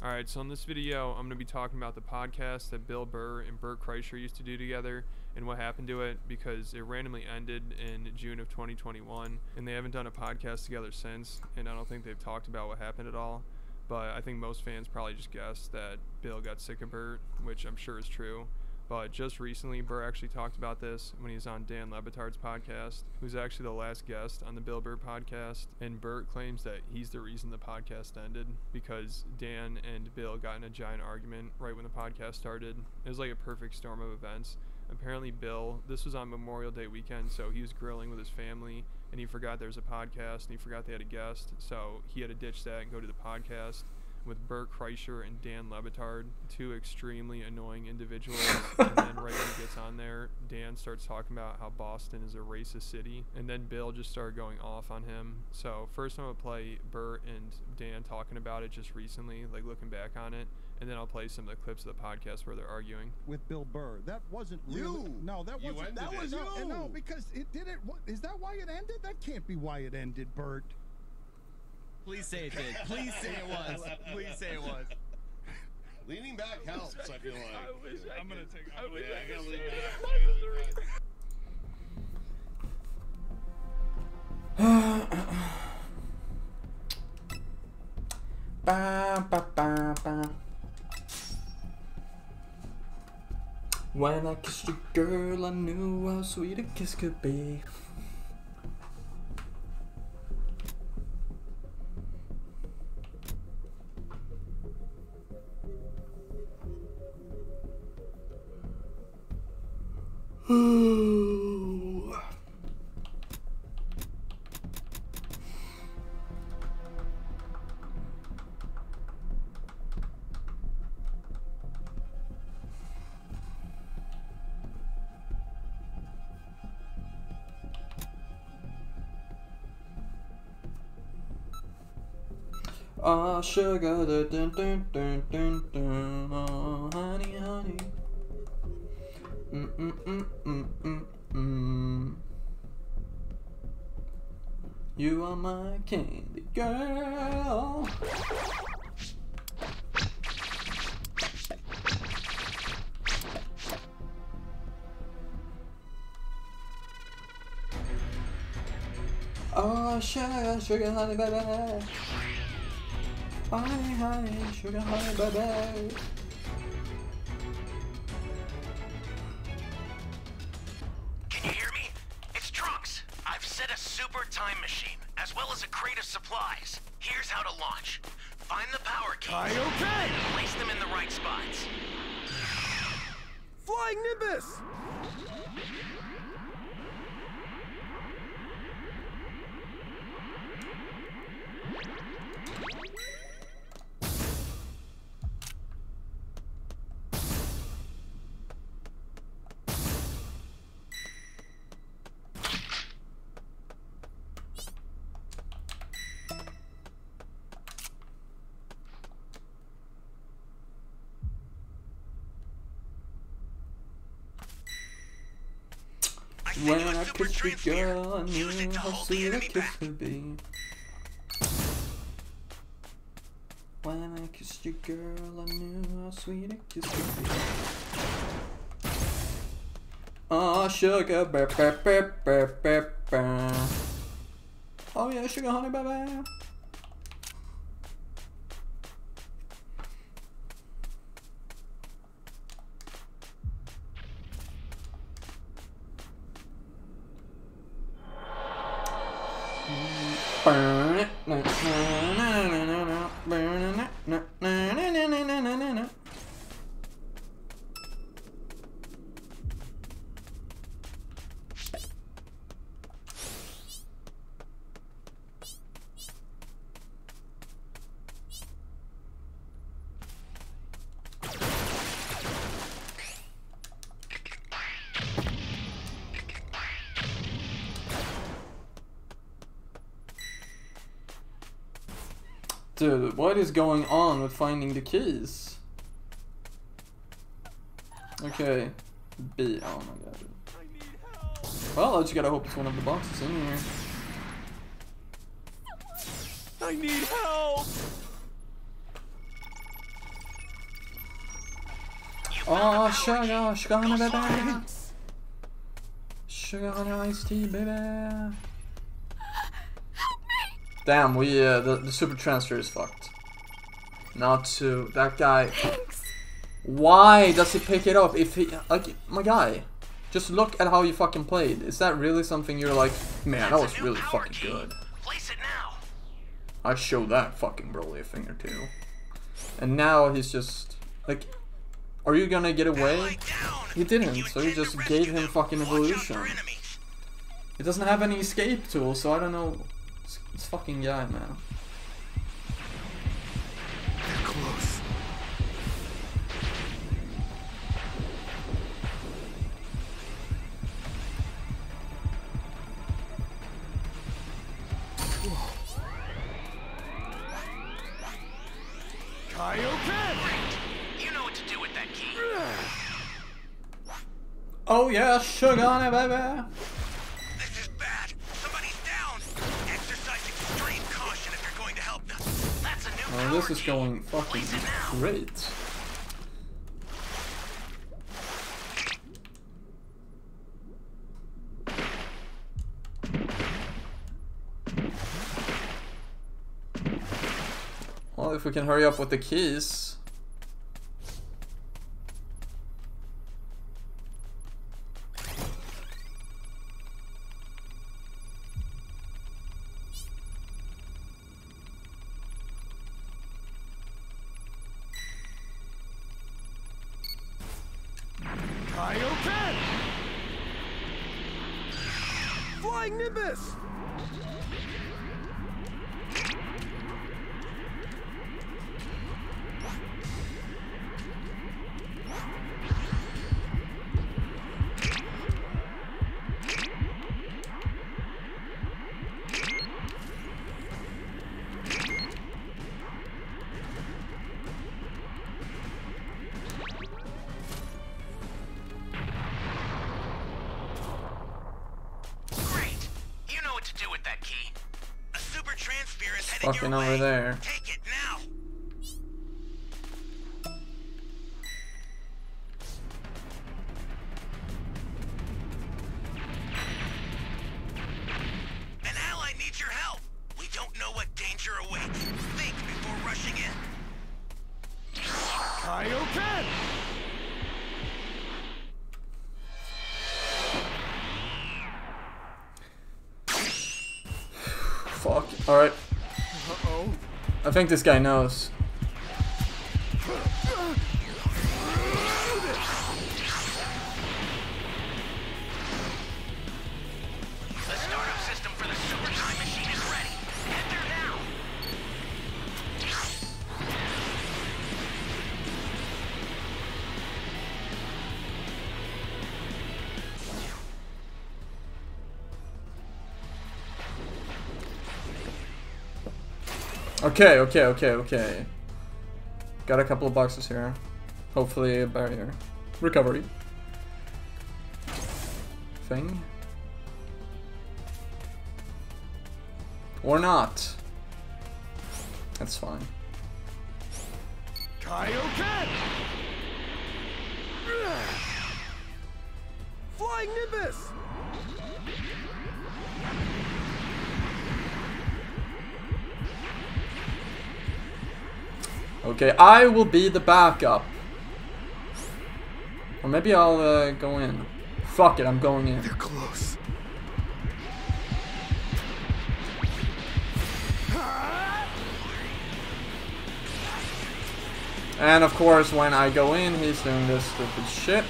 Alright, so in this video, I'm going to be talking about the podcast that Bill Burr and Bert Kreischer used to do together and what happened to it, because it randomly ended in June of 2021, and they haven't done a podcast together since, and I don't think they've talked about what happened at all. But I think most fans probably just guessed that Bill got sick of Bert, which I'm sure is true. But just recently, Burr actually talked about this when he was on Dan Le Batard's podcast, who's actually the last guest on the Bill Burr podcast. And Bert claims that he's the reason the podcast ended, because Dan and Bill got in a giant argument right when the podcast started. It was like a perfect storm of events. Apparently Bill, this was on Memorial Day weekend, so he was grilling with his family, and he forgot there was a podcast, and he forgot they had a guest, so he had to ditch that and go to the podcast. with Bert Kreischer and Dan Lebitard, two extremely annoying individuals. And then right when he gets on there, Dan starts talking about how Boston is a racist city, and then Bill just started going off on him. So first I'm gonna play Bert and Dan talking about it just recently, like looking back on it, and then I'll play some of the clips of the podcast where they're arguing. With Bill Burr, that wasn't really. No, that wasn't. That was you. No, because it didn't. Is that why it ended? That can't be why it ended, Bert. Please say it did. Please say it was. Please say it was. Leaning back helps, I feel like. I'm gonna take it. I gotta lean Ba, ba, ba, ba. When I kissed you, girl, I knew how sweet a kiss could be. Oh, sugar, dun, dun, dun, dun, dun, oh, honey, honey. You are my candy girl. Oh, sugar, sugar, honey, baby. Honey, honey, sugar, honey, baby. Can you hear me? It's Trunks. I've set a super time machine, as well as a crate of supplies. Here's how to launch. Find the power keys. And place them in the right spots. Flying Nimbus! When I kissed you, girl, I knew how sweet a kiss could be. When I kissed you, girl, I knew how sweet a kiss could be. Oh, sugar, burr, burr, burr, burr, burr, burr. Oh yeah, sugar, honey, baby. Dude, what is going on with finding the keys? Okay. B. Oh my god. Well, I just gotta hope it's one of the boxes in here. I need help! Oh, sugar, sugar, honey, baby. Sugar, honey, iced tea, baby. Damn, we the super transfer is fucked. Not to that guy. Thanks. Why does he pick it up if he like my guy? Just look at how you fucking played. Is that really something you're like, man, that was really fucking good. Place it now. I showed that fucking Broly a thing or two. And now he's just like, are you gonna get away? He didn't, so he just gave him fucking evolution. He doesn't have any escape tools, so I don't know. This fucking guy, man. close. Kaioken! You know what to do with that key. Oh yeah, sugar on it, baby. This is bad. Somebody's down. Exercise extreme caution if you're going to help them. That's a new Oh, this is going fucking great. Well, if we can hurry up with the keys. Kaioken! Flying Nimbus! Fucking over there. Take it now. An ally needs your help. We don't know what danger awaits. Think before rushing in. Kaioken! Fuck. Alright. I think this guy knows. The startup system for the super time machine is ready. Head there now. Okay. Got a couple of boxes here. Hopefully a barrier. Recovery. Thing. Or not. That's fine. Kaioken! Flying Nimbus! Okay, I will be the backup. Or maybe I'll go in. Fuck it, I'm going in. They're close. And of course, when I go in, he's doing this stupid shit.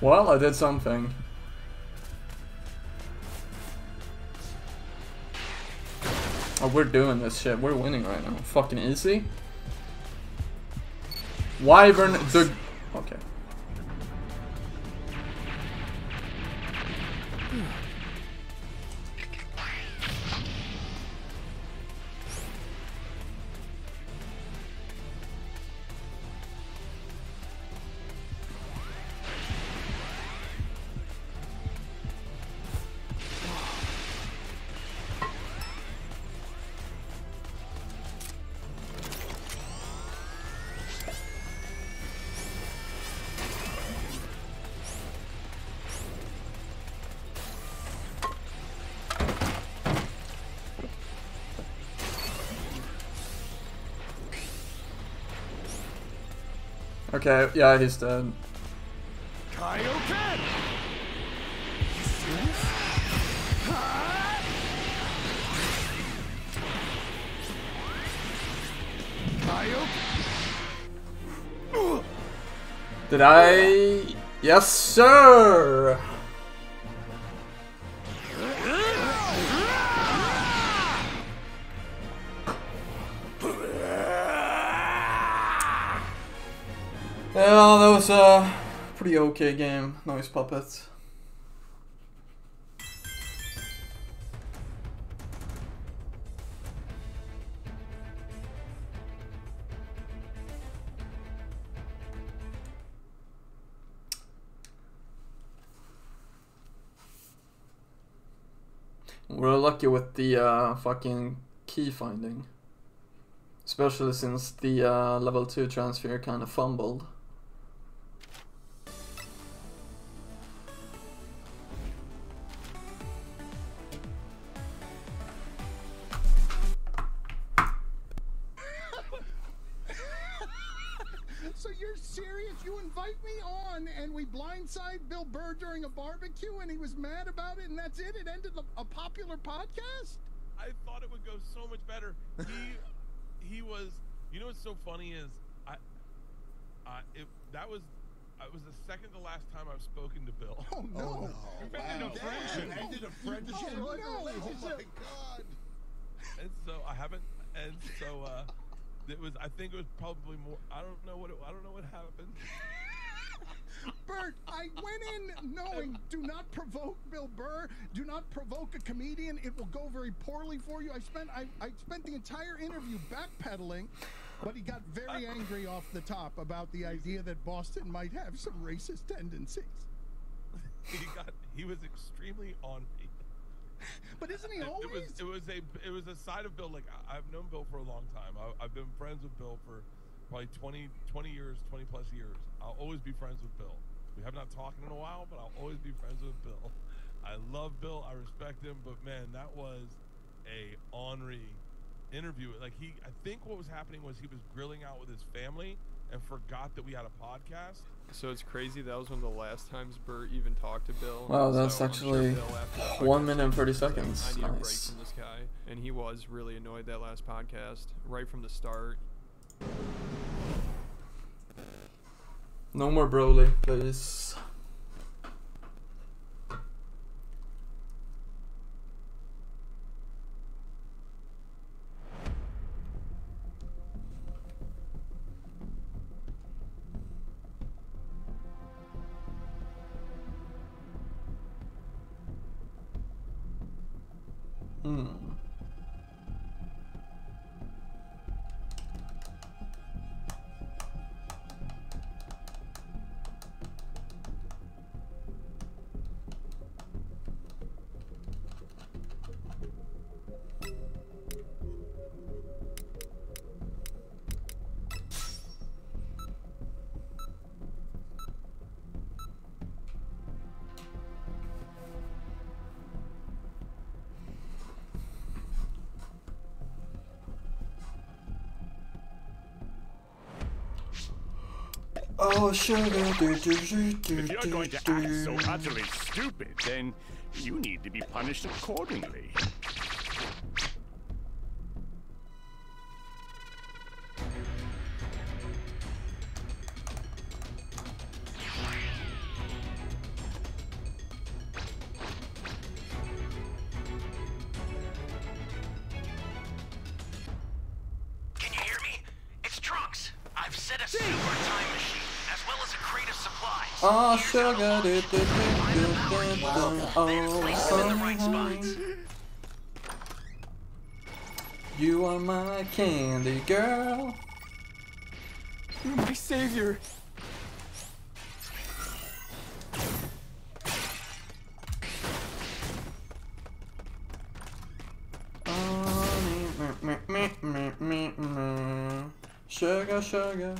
Well, I did something. Oh, we're doing this shit. We're winning right now. Fucking easy. Wyvern the... Okay. Okay, yeah, he's dead. Kaioken! Did I? Yes, sir! Yeah, that was a pretty okay game. Noise Puppets. We're lucky with the fucking key finding. Especially since the level 2 transfer kind of fumbled. So you're serious? You invite me on and we blindside Bill Burr during a barbecue and he was mad about it and that's it? It ended a popular podcast? I thought it would go so much better. He was, you know what's so funny is that was the second to last time I've spoken to Bill. Oh no. You've ended a friendship. Ended a friendship. Oh no. Oh my god. And so I haven't, and so it was, I think it was probably more, I don't know what happened. Bert, I went in knowing do not provoke Bill Burr, do not provoke a comedian, it will go very poorly for you. I spent the entire interview backpedaling, but he got very angry off the top about the idea that Boston might have some racist tendencies. He was extremely on me. But isn't he always? It was a side of Bill. Like I've known Bill for a long time. I've been friends with Bill for probably 20 years, 20 plus years. I'll always be friends with Bill. We have not talked in a while, but I'll always be friends with Bill. I love Bill. I respect him. But man, that was a ornery interview. Like I think what was happening was he was grilling out with his family and forgot that we had a podcast. So it's crazy. That was one of the last times Bert even talked to Bill. Wow, that's so actually Bill, after that 1 minute and 30 was like, seconds. I need a break Nice. from this guy, and he was really annoyed that last podcast right from the start. No more Broly, please. Oh, sugar. If you're going to act so utterly stupid, then you need to be punished accordingly. Can you hear me? It's Trunks. I've set a super time machine, as well as a crate of supplies. Oh, sugar. You are my candy girl. You're my savior. Sugar, sugar.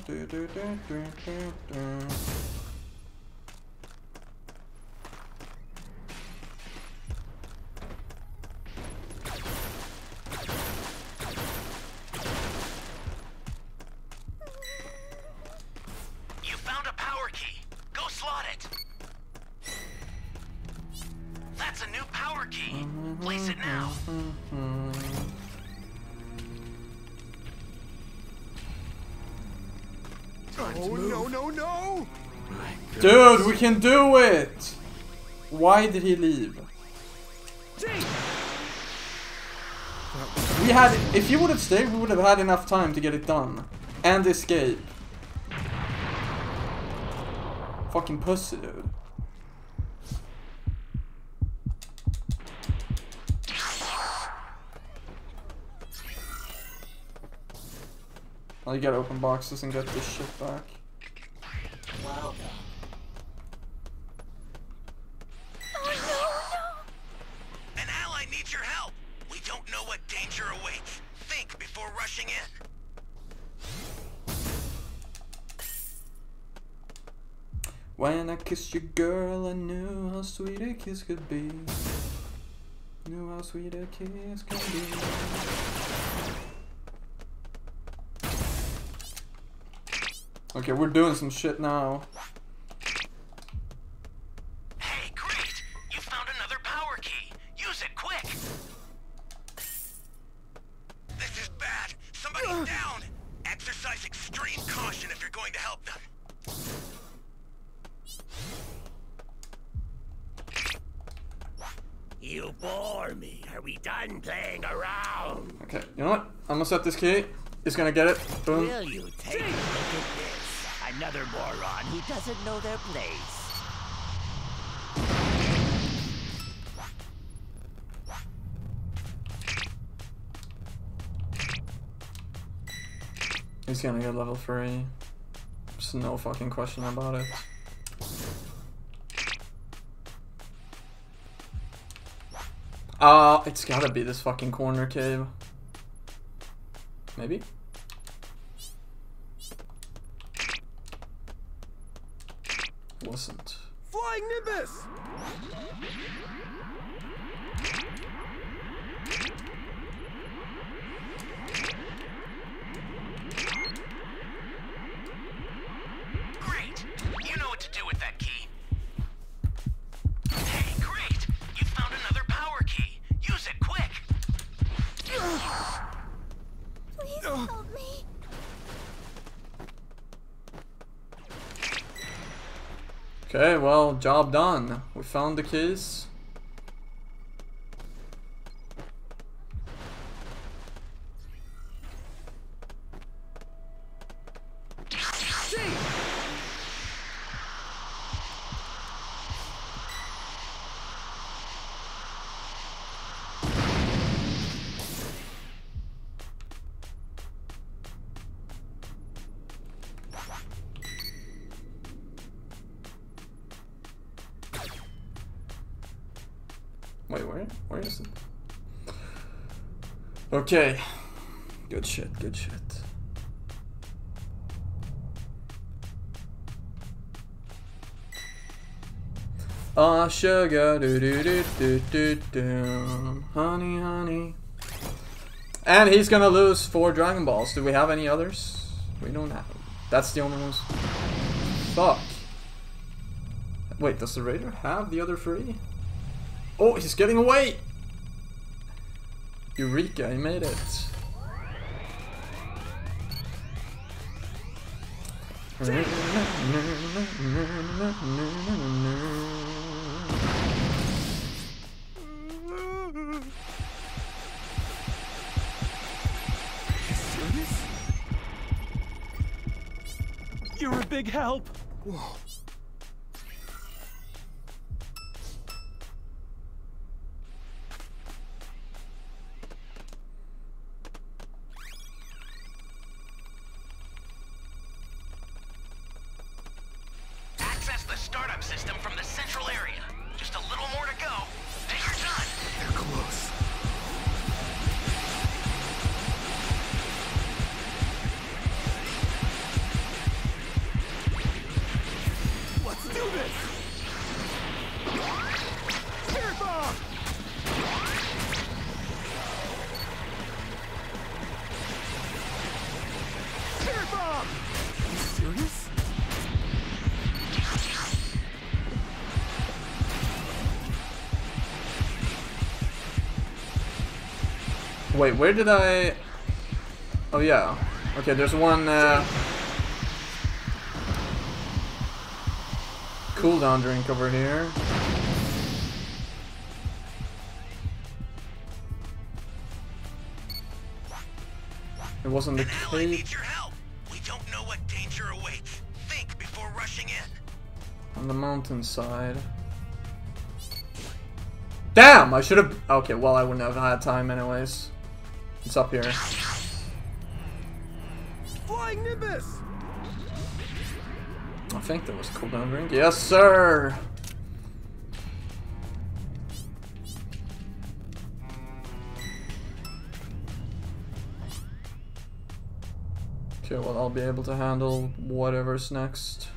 You That's a new power key. Place it now. Oh, no, no, no! Dude, we can do it! Why did he leave? We had, if you would have stayed, we would have had enough time to get it done. And escape. Fucking pussy, dude. Well, you gotta open boxes and get this shit back. Welcome. An ally needs your help. We don't know what danger awaits. Think before rushing in. When I kissed your girl, I knew how sweet a kiss could be. Knew how sweet a kiss could be. Okay, we're doing some shit now. Hey, great! You found another power key. Use it quick. This is bad. Somebody's down. Exercise extreme caution if you're going to help them. You bore me. Are we done playing around? Okay, you know what? I'm gonna set this key. He's gonna get it. Boom. Will you take a look at this? Another moron who doesn't know their place. He's gonna get level 3. There's no fucking question about it. It's gotta be this fucking corner cave. Maybe? Wasn't. Flying Nimbus! Great! You know what to do with that key. Hey, great! You found another power key. Use it quick. Please help me. Okay, well, job done. We found the keys. Wait, where is it? Okay. Good shit, good shit. Ah, sugar, do do do do do do, honey, honey. And he's gonna lose 4 Dragon Balls. Do we have any others? We don't have. That's the only ones. Fuck. Wait, does the Raider have the other 3? Oh, he's getting away! Eureka, he made it. You're a big help. Whoa. Access the startup system from the central area. Just a little more to go. Then you're done. They're close. Let's do this! Spirit Bomb! Spirit Bomb! Are you serious? Wait, where did I... Oh yeah. Okay, there's one cooldown drink over here. It wasn't the I cave. need your help. We don't know what danger awaits. Think before rushing in. On the mountainside. Damn! I should have... Okay, well, I wouldn't have had time anyways. It's up here. Flying Nimbus! I think there was a cooldown drink. Yes, sir! Okay, well, I'll be able to handle whatever's next.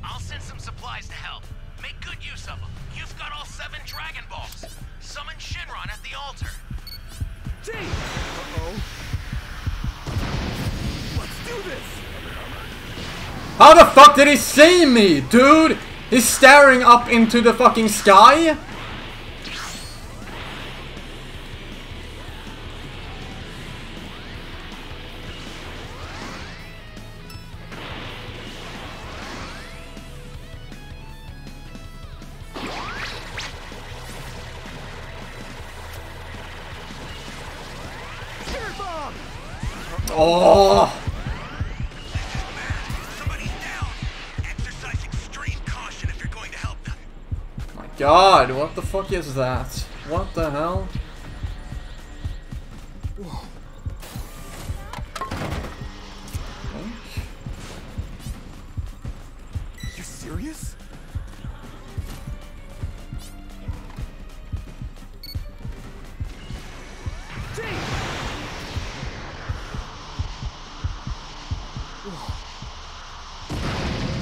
I'll send some supplies to help. Make good use of them. You've got all 7 Dragon Balls. Summon Shinron at the altar. T! Uh-oh. Let's do this! How the fuck did he see me, dude? He's staring up into the fucking sky? Oh! My God, what the fuck is that? What the hell? You serious?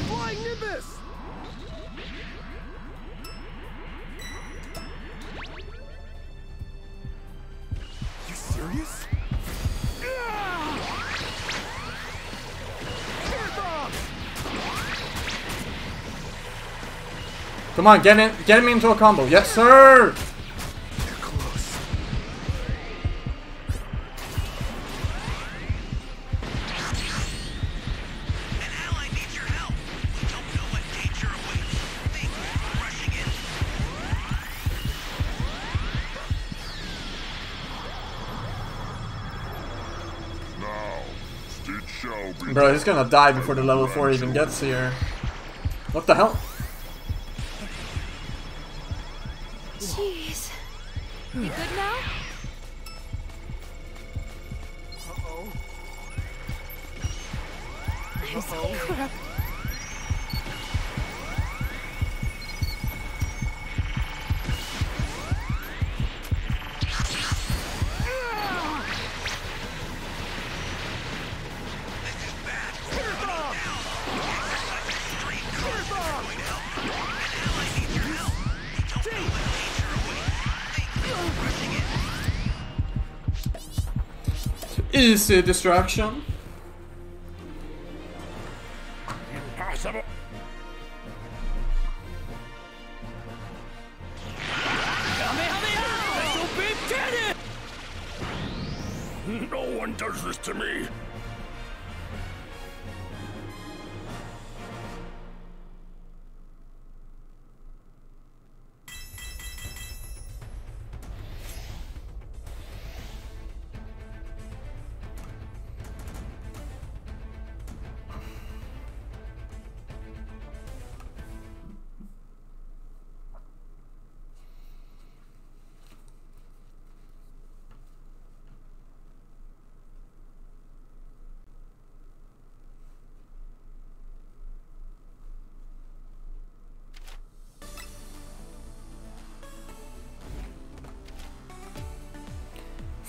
Flying Nimbus! You serious? Come on, get him into a combo. Yes, sir! Bro, he's gonna die before the level 4 even gets here. What the hell? Jeez. You good now? I'm Sakura. Easy distraction. Impossible. No one does this to me.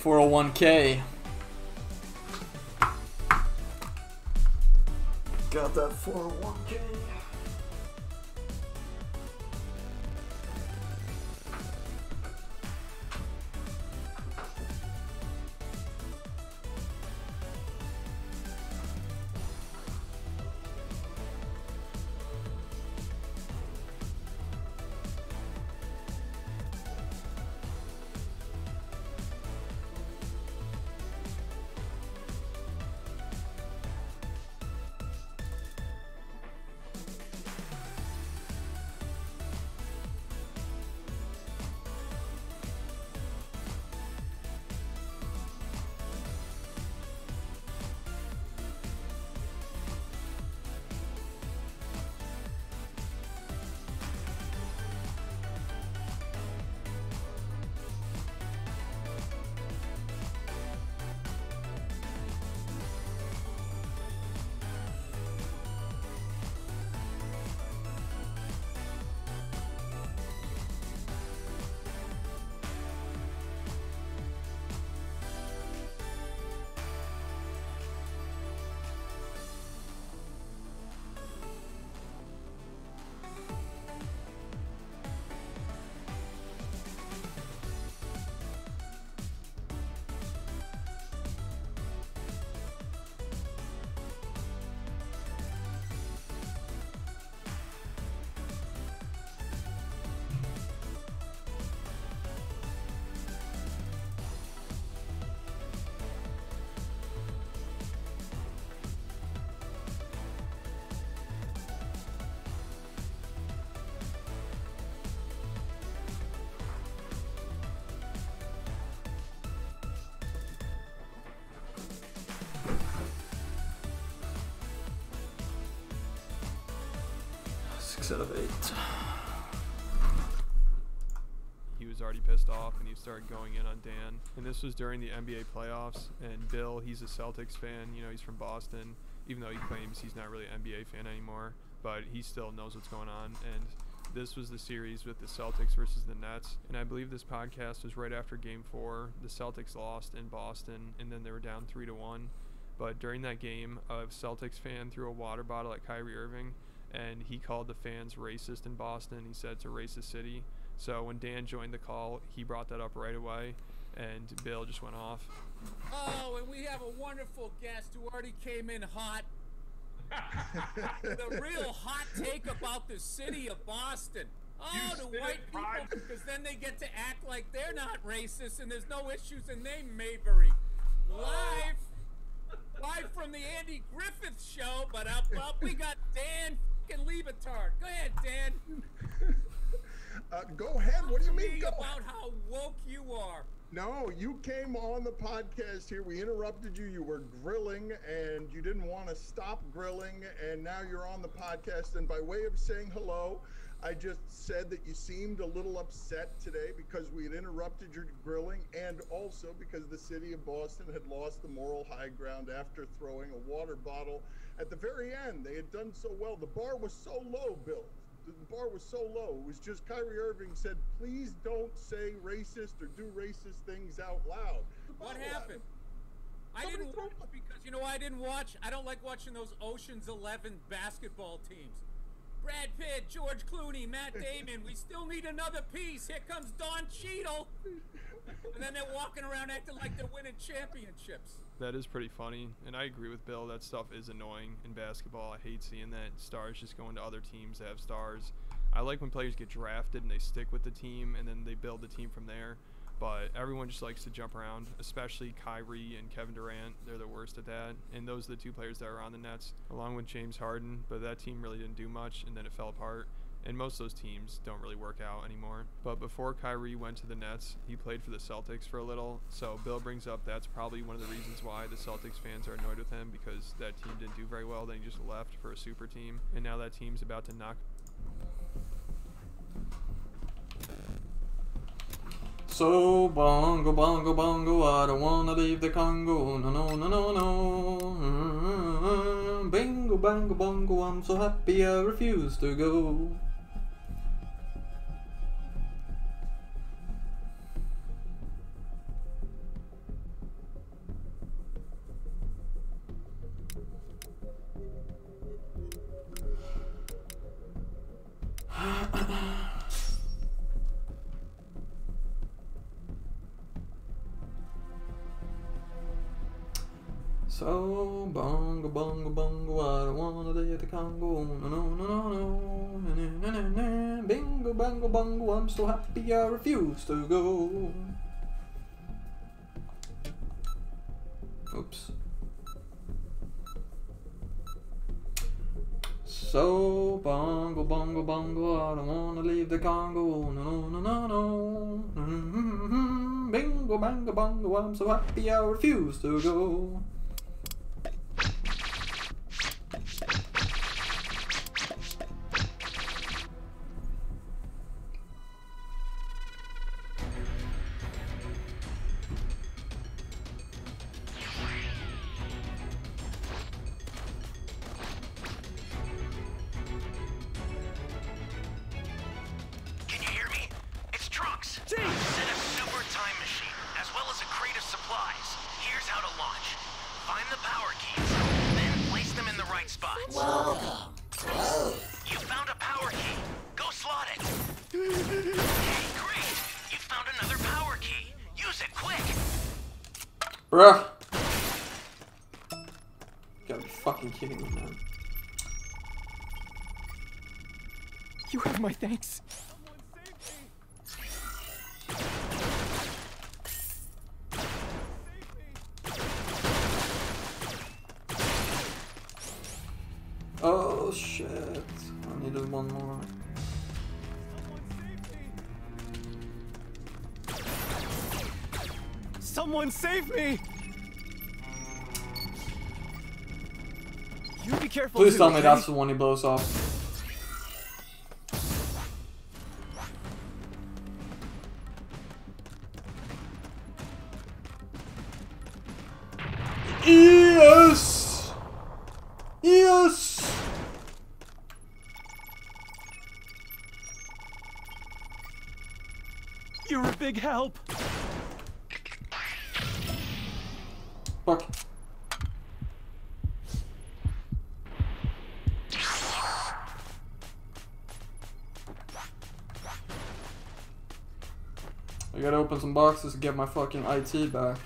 $401k. Got that 401k. 6 out of 8. He was already pissed off and he started going in on Dan. And this was during the NBA playoffs. And Bill, he's a Celtics fan. You know, he's from Boston, even though he claims he's not really an NBA fan anymore. But he still knows what's going on. And this was the series with the Celtics versus the Nets. And I believe this podcast was right after Game 4. The Celtics lost in Boston, and then they were down 3-1. But during that game, a Celtics fan threw a water bottle at Kyrie Irving, and he called the fans racist in Boston. He said it's a racist city. So when Dan joined the call, he brought that up right away, and Bill just went off. Oh, and we have a wonderful guest who already came in hot. The real hot take about the city of Boston. Oh, the white people, because then they get to act like they're not racist and there's no issues in their Mayberry. Live from the Andy Griffith show, but up we got Dan f***ing Liebetard. Go ahead, Dan. Go ahead. What do you mean? Go about how woke you are. No, you came on the podcast here. We interrupted you. You were grilling, and you didn't want to stop grilling, and now you're on the podcast. And by way of saying hello, I just said that you seemed a little upset today because we had interrupted your grilling, and also because the city of Boston had lost the moral high ground after throwing a water bottle at the very end. They had done so well. The bar was so low, Bill. The bar was so low. It was just Kyrie Irving said, please don't say racist or do racist things out loud. What happened? I didn't watch because, you know why I didn't watch? I don't like watching those Ocean's 11 basketball teams. Brad Pitt, George Clooney, Matt Damon. We still need another piece. Here comes Don Cheadle. And then they're walking around acting like they're winning championships. That is pretty funny, and I agree with Bill. That stuff is annoying in basketball. I hate seeing that stars just going to other teams that have stars. I like when players get drafted and they stick with the team and then they build the team from there. But everyone just likes to jump around, especially Kyrie and Kevin Durant. They're the worst at that. And those are the two players that are on the Nets, along with James Harden. But that team really didn't do much, and then it fell apart. And most of those teams don't really work out anymore. But before Kyrie went to the Nets, he played for the Celtics for a little. So Bill brings up that's probably one of the reasons why the Celtics fans are annoyed with him, because that team didn't do very well. Then he just left for a super team. And now that team's about to knock. So bongo, bongo, bongo, I don't wanna leave the Congo, no, no, no, no, no. Bingo, bango, bongo, I'm so happy I refuse to go. So bongo, bongo, bongo, I don't wanna leave the Congo, no, no, no, no, no. Bingo, bango, bongo, I'm so happy I refuse to go. Oops. So bongo, bongo, bongo, I don't wanna leave the Congo, no, no, no, no, no. Bingo, bango, bongo, I'm so happy I refuse to go. Bruh. You gotta be fucking kidding me, man. You have my thanks. Oh shit. I needed one more. Someone save me! You be careful. Please too, tell me okay? that's the one he blows off. You're a big help. Fuck. I gotta open some boxes to get my fucking IT back.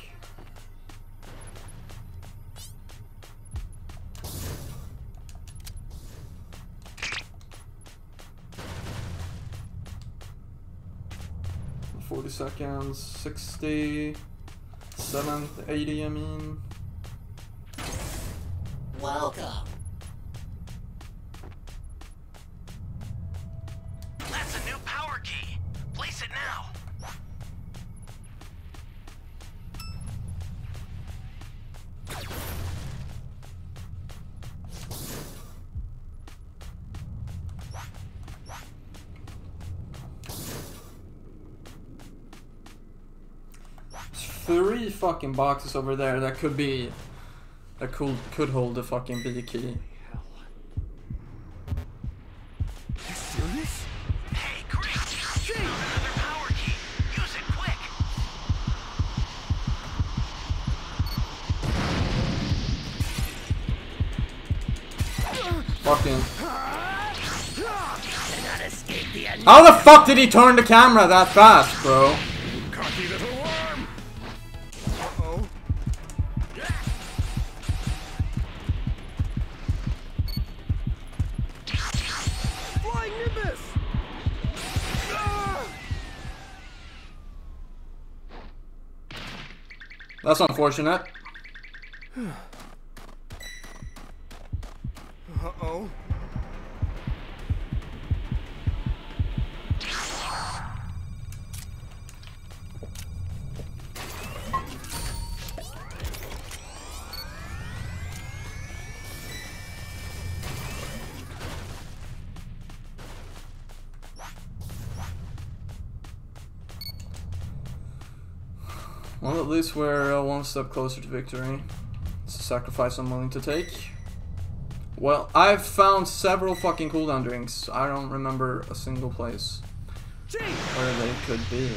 Seconds, 60, 7th, 80, I mean. Welcome. That's a new power key. Place it now. Three fucking boxes over there that could be, that could hold the fucking B key. You serious? Hey, great! You found another power key. Use it quick. Fucking. How the fuck did he turn the camera that fast, bro? Cocky little worm. Uh-oh. Flying Nimbus. That's unfortunate. Uh-oh. Well, at least we're one step closer to victory. It's a sacrifice I'm willing to take. Well, I've found several fucking cooldown drinks. I don't remember a single place where they could be.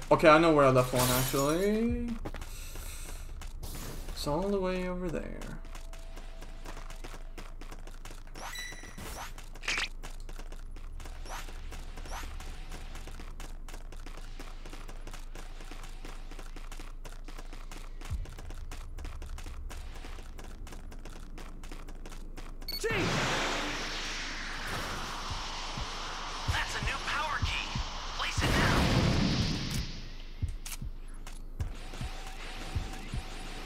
Okay, I know where I left one actually. It's all the way over there. That's a new power key. Place it now.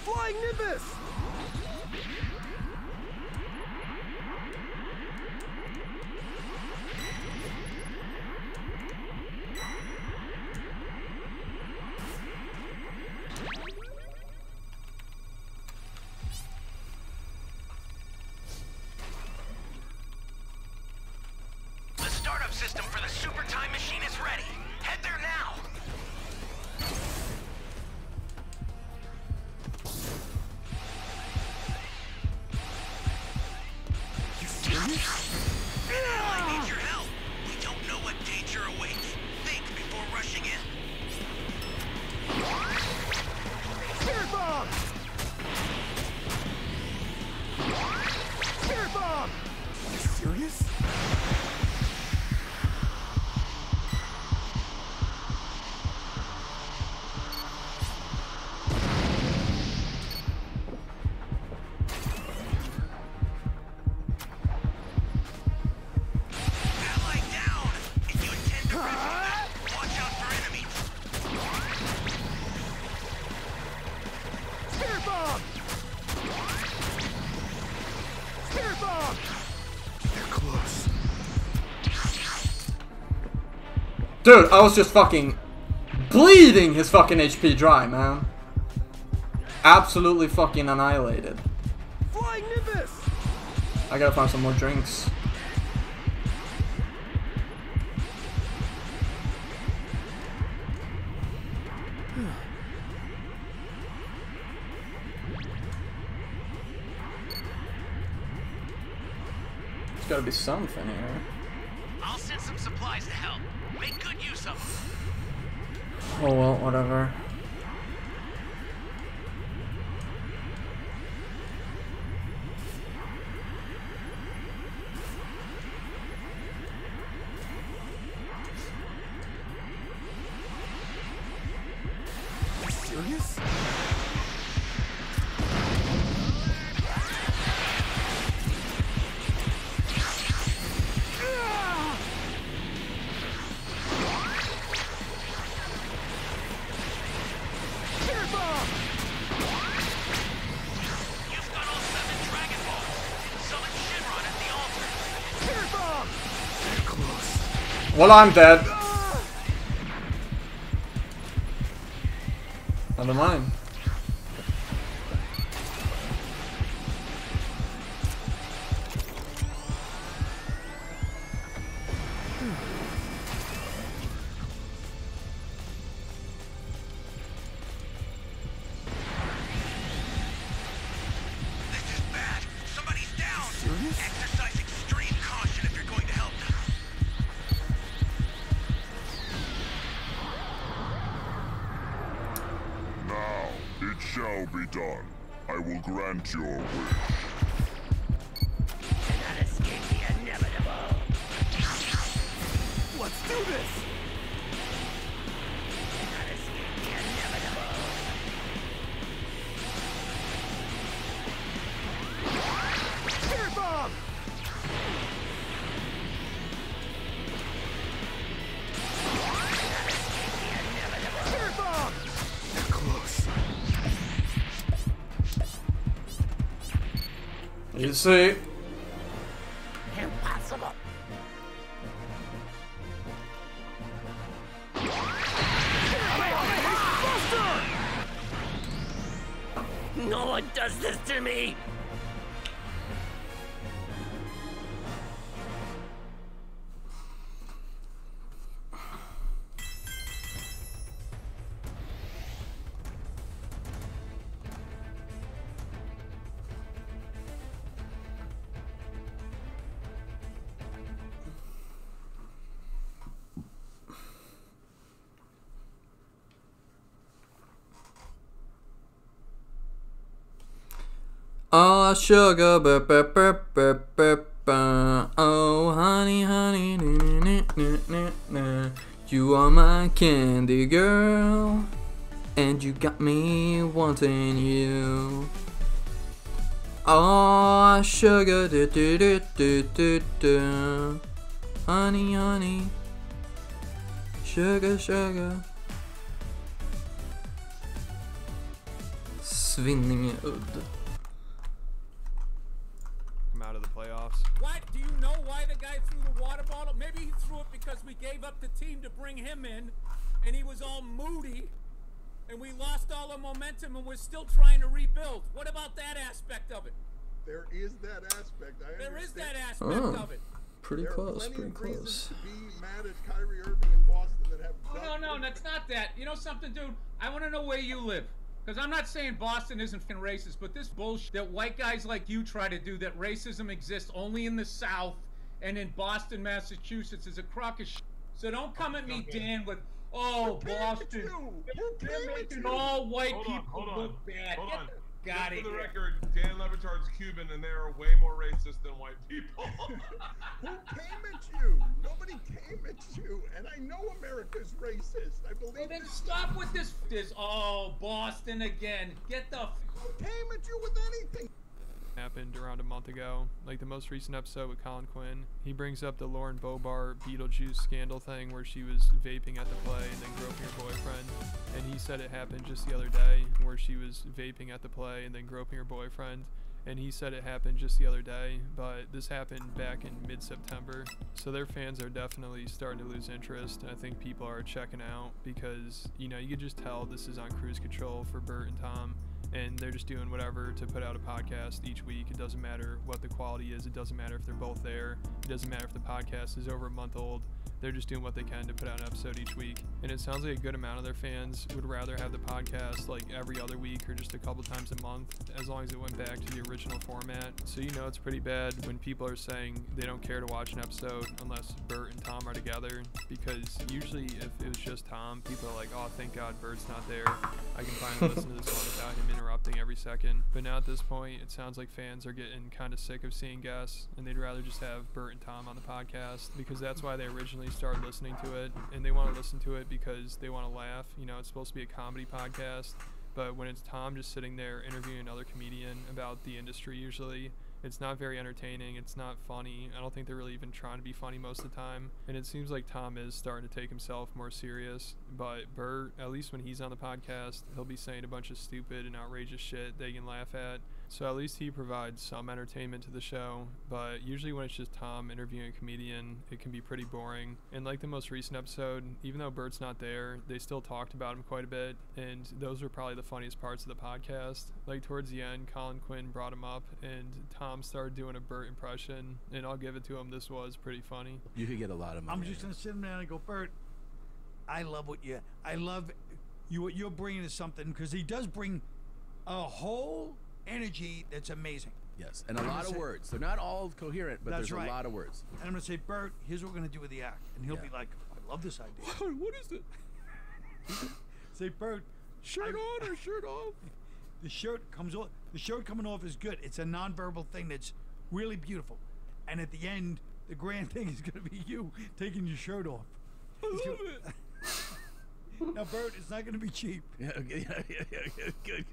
Flying Nimbus. The startup system for the super time machine is ready. Head there now. You serious? I need your help. We don't know what danger awaits. Think before rushing in. Spirit bomb. Spirit bomb. You serious? Ally down. If you intend to retreat, watch out for enemies. Spirit bomb. Spirit bomb. They're close. Dude, I was just fucking bleeding his fucking HP dry, man. Absolutely fucking annihilated. Flying Nimbus. I gotta find some more drinks. gotta be something here. I'll send some supplies to help. Make good use of them. Oh well, whatever. Serious? Well, I'm dead. Never mind. Shall be done. I will grant your wish. Cannot escape the inevitable. Let's do this! Cannot escape the inevitable. Spirit bomb! Spirit bomb! They're close. You see. Impossible. No one does this to me. Oh, sugar, burp, burp, burp, burp, burp, oh, honey, honey, you are my candy girl, and you got me wanting you. Oh, sugar, do, do, do, do, do, do. Honey, honey, sugar, sugar. Svinninge-Udd. Out of the playoffs. What? Do you know why the guy threw the water bottle? Maybe he threw it because we gave up the team to bring him in, and he was all moody, and we lost all our momentum, and we're still trying to rebuild. What about that aspect of it? There is that aspect. There is that aspect of it. Pretty there close, are pretty plenty of close. reasons to be mad at Kyrie Irving in Boston that have Oh, no, that's not that. You know something, dude? I want to know where you live. Because I'm not saying Boston isn't fucking racist, but this bullshit that white guys like you try to do, that racism exists only in the South and in Boston, Massachusetts, is a crock of shit. So don't come at me, Dan, with, oh, Boston. They're making all white people look bad. Hold on. Get out of Just for the here. record, Dan Levitard's Cuban, and they are way more racist than white people. Who came at you? Nobody came at you, and I know America's racist. I believe. Well, then stop with this. Oh, Boston again. Get the. Who came at you with anything? Happened around a month ago, like the most recent episode with Colin Quinn. He brings up the Lauren Boebert Beetlejuice scandal thing where she was vaping at the play and then groping her boyfriend. And he said it happened just the other day where she was vaping at the play and then groping her boyfriend. And he said it happened just the other day, but this happened back in mid-September. So their fans are definitely starting to lose interest. I think people are checking out because, you know, you can just tell this is on cruise control for Bert and Tom. And they're just doing whatever to put out a podcast each week. It doesn't matter what the quality is. It doesn't matter if they're both there. It doesn't matter if the podcast is over a month old. they're just doing what they can to put out an episode each week. And it sounds like a good amount of their fans would rather have the podcast like every other week or just a couple times a month, as long as it went back to the original format. So you know it's pretty bad when people are saying they don't care to watch an episode unless Bert and Tom are together, because usually if it was just Tom, people are like, oh, thank God Bert's not there. I can finally listen to this one without him interrupting every second. But now at this point, it sounds like fans are getting kind of sick of seeing guests, and they'd rather just have Bert and Tom on the podcast, because that's why they originally started listening to it. And they want to listen to it because they want to laugh. You know, it's supposed to be a comedy podcast, but when it's Tom just sitting there interviewing another comedian about the industry, usually it's not very entertaining, it's not funny. I don't think they're really even trying to be funny most of the time. And it seems like Tom is starting to take himself more serious. But Bert, at least when he's on the podcast, he'll be saying a bunch of stupid and outrageous shit they can laugh at. So at least he provides some entertainment to the show. But usually when it's just Tom interviewing a comedian, it can be pretty boring. And like the most recent episode, even though Bert's not there, they still talked about him quite a bit. And those were probably the funniest parts of the podcast. Like towards the end, Colin Quinn brought him up and Tom started doing a Bert impression, and I'll give it to him, this was pretty funny. You could get a lot of money. I'm just gonna sit him down and go, Bert, I love what you're bringing is something, because he does bring a whole energy that's amazing. Yes, and a lot of words. They're not all coherent, but there's a lot of words. And I'm gonna say, Bert, here's what we're gonna do with the act, and he'll be like, I love this idea. What is it? Say, Bert, shirt on or shirt off? The shirt comes off. The shirt coming off is good. It's a non-verbal thing that's really beautiful. And at the end, the grand thing is going to be you taking your shirt off. I love it. Now, Bert, it's not going to be cheap. Yeah, good.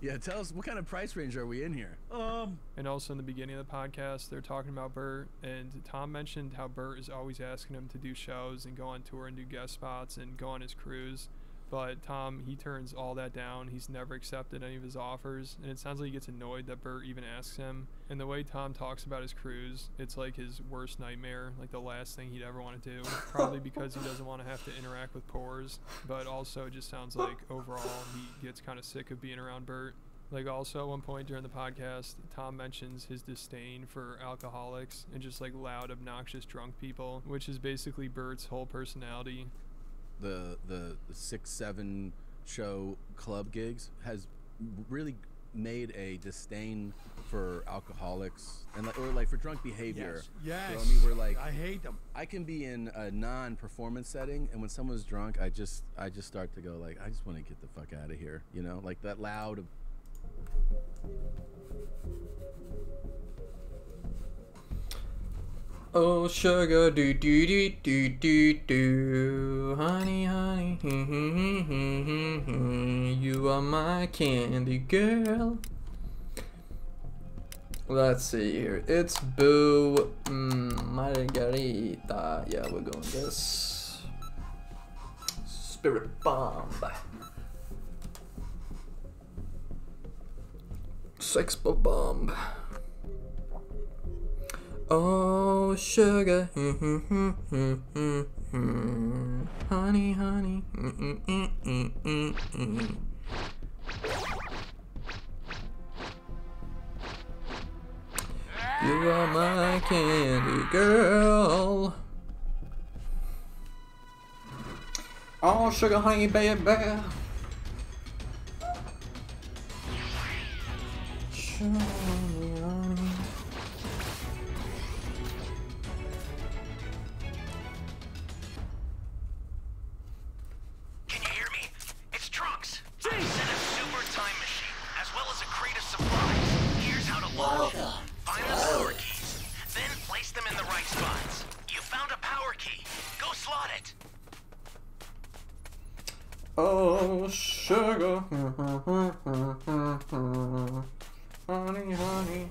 Yeah, tell us, what kind of price range are we in here? And also in the beginning of the podcast, they're talking about Bert, and Tom mentioned how Bert is always asking him to do shows and go on tour and do guest spots and go on his cruise. But Tom, he turns all that down. He's never accepted any of his offers, and it sounds like he gets annoyed that Bert even asks him. And the way Tom talks about his cruise, it's like his worst nightmare, like the last thing he'd ever want to do. Probably because he doesn't want to have to interact with pores, but also it just sounds like overall he gets kind of sick of being around Bert. Like also at one point during the podcast, Tom mentions his disdain for alcoholics and just like loud, obnoxious drunk people, which is basically Bert's whole personality. The 6-7 show club gigs has really made a disdain for alcoholics and like for drunk behavior. Yes. You know what I mean? We're like, I hate them. I can be in a non-performance setting, and when someone's drunk, I just start to go like, I just want to get the fuck out of here. You know, like that loud. Oh sugar, do do do do do do, honey, honey, you are my candy girl. Let's see here. It's Boo Margarita. Yeah, we're going this. Spirit Bomb. Sex Bomb. Oh sugar, honey, honey. You are my candy girl. Oh sugar, honey, baby. Sugar, honey. I've set a super time machine, as well as a crate of supplies. Here's how to launch. Find the power keys, then place them in the right spots. You found a power key. Go slot it. Oh, sugar. Honey, honey.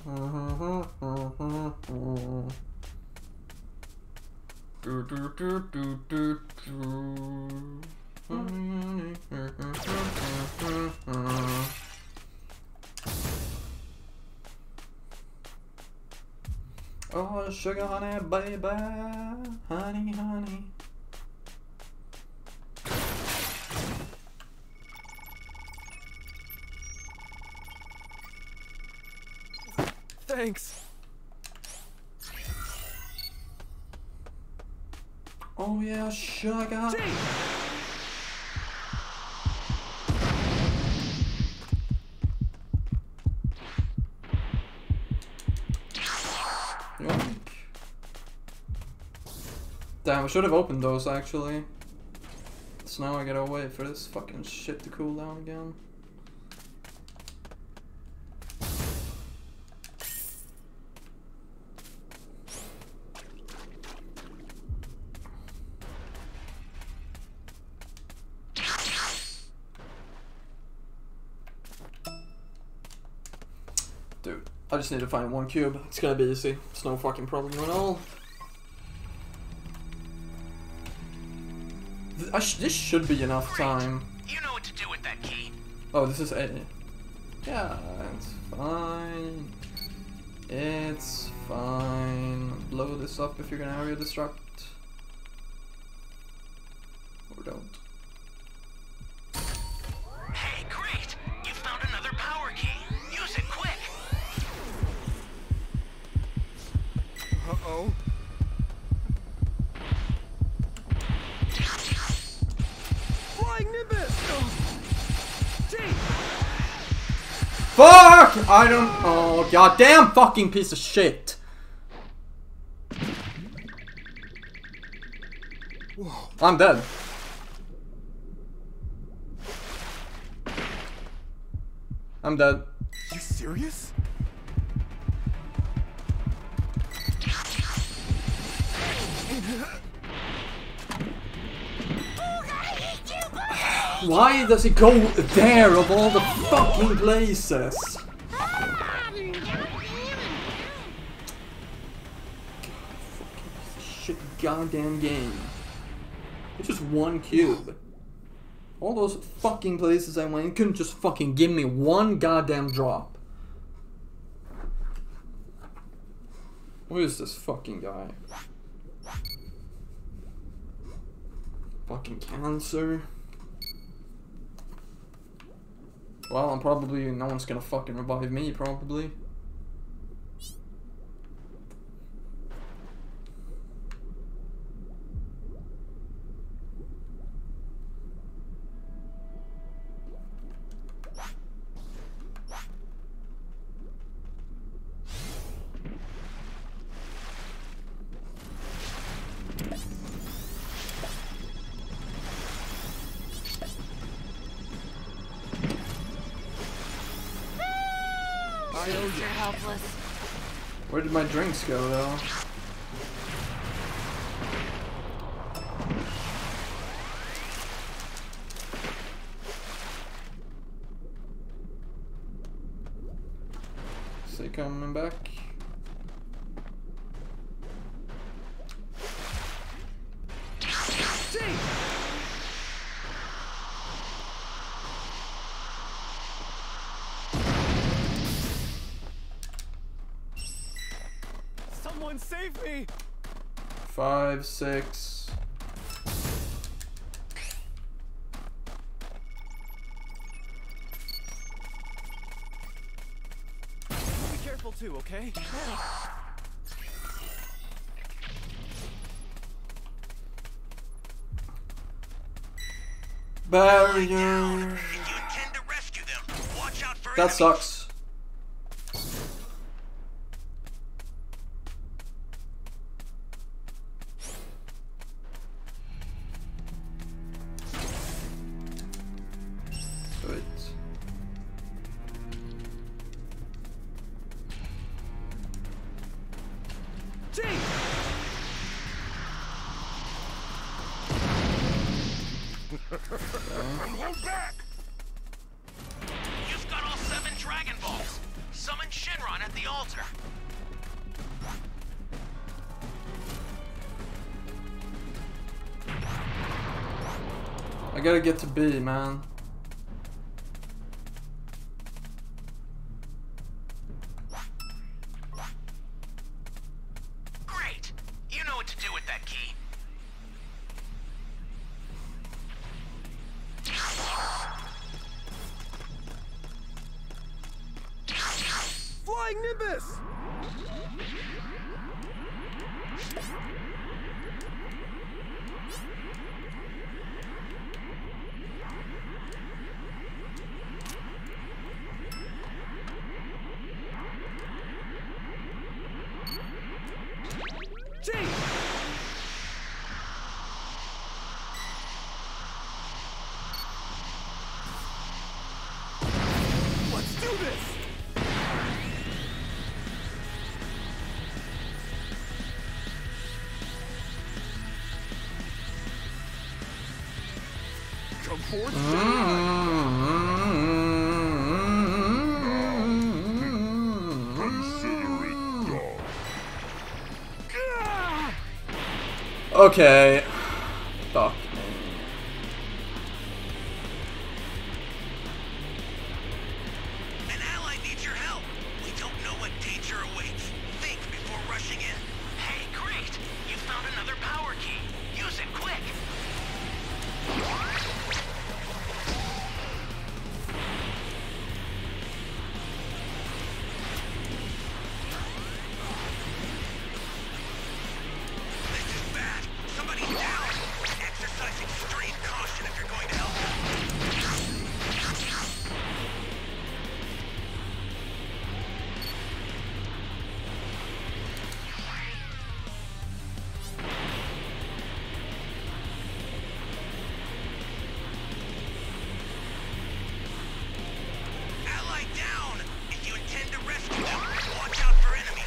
Do, do, do, do, do, do. Oh, sugar, honey, baby, honey, honey. Thanks. Oh yeah, sugar. Yoink. Damn, I should have opened those actually. So now I gotta wait for this fucking shit to cool down again. Dude, I just need to find one cube. It's gonna be easy. It's no fucking problem at all. This should be enough time. You know what to do with that key. Oh, this is A. Yeah, it's fine. It's fine. Blow this up if you're gonna area destruct. Or don't. Hey, great! You found another power key. Use it quick. Uh-oh. Flying Nimbus! Fuck! I don't. Oh, goddamn fucking piece of shit. I'm dead. I'm dead. You serious? Why does it go there of all the fucking places? Shit goddamn game. It's just one cube. All those fucking places I went, you couldn't just fucking give me one goddamn drop. Who is this fucking guy? Fucking cancer. Well, I'm probably, no one's gonna fucking revive me, probably. You're helpless. Where did my drinks go, though? Is he coming back? Someone save me! 5, 6. Be careful too, okay? Barrier. That sucks. Hold back! You've got all 7 Dragon Balls. Summon Shinron at the altar. I gotta get to B, man. Great! You know what to do with that key. Flying Nimbus! Gee! Let's do this! Come forth, Okay. Fuck. An ally needs your help. We don't know what danger awaits. Think before rushing in. Hey, great! You found another power key. Use it quick. This is bad. Somebody's down. Exercise extreme caution if you're going to help them. Ally down! If you intend to rescue them, watch out for enemies.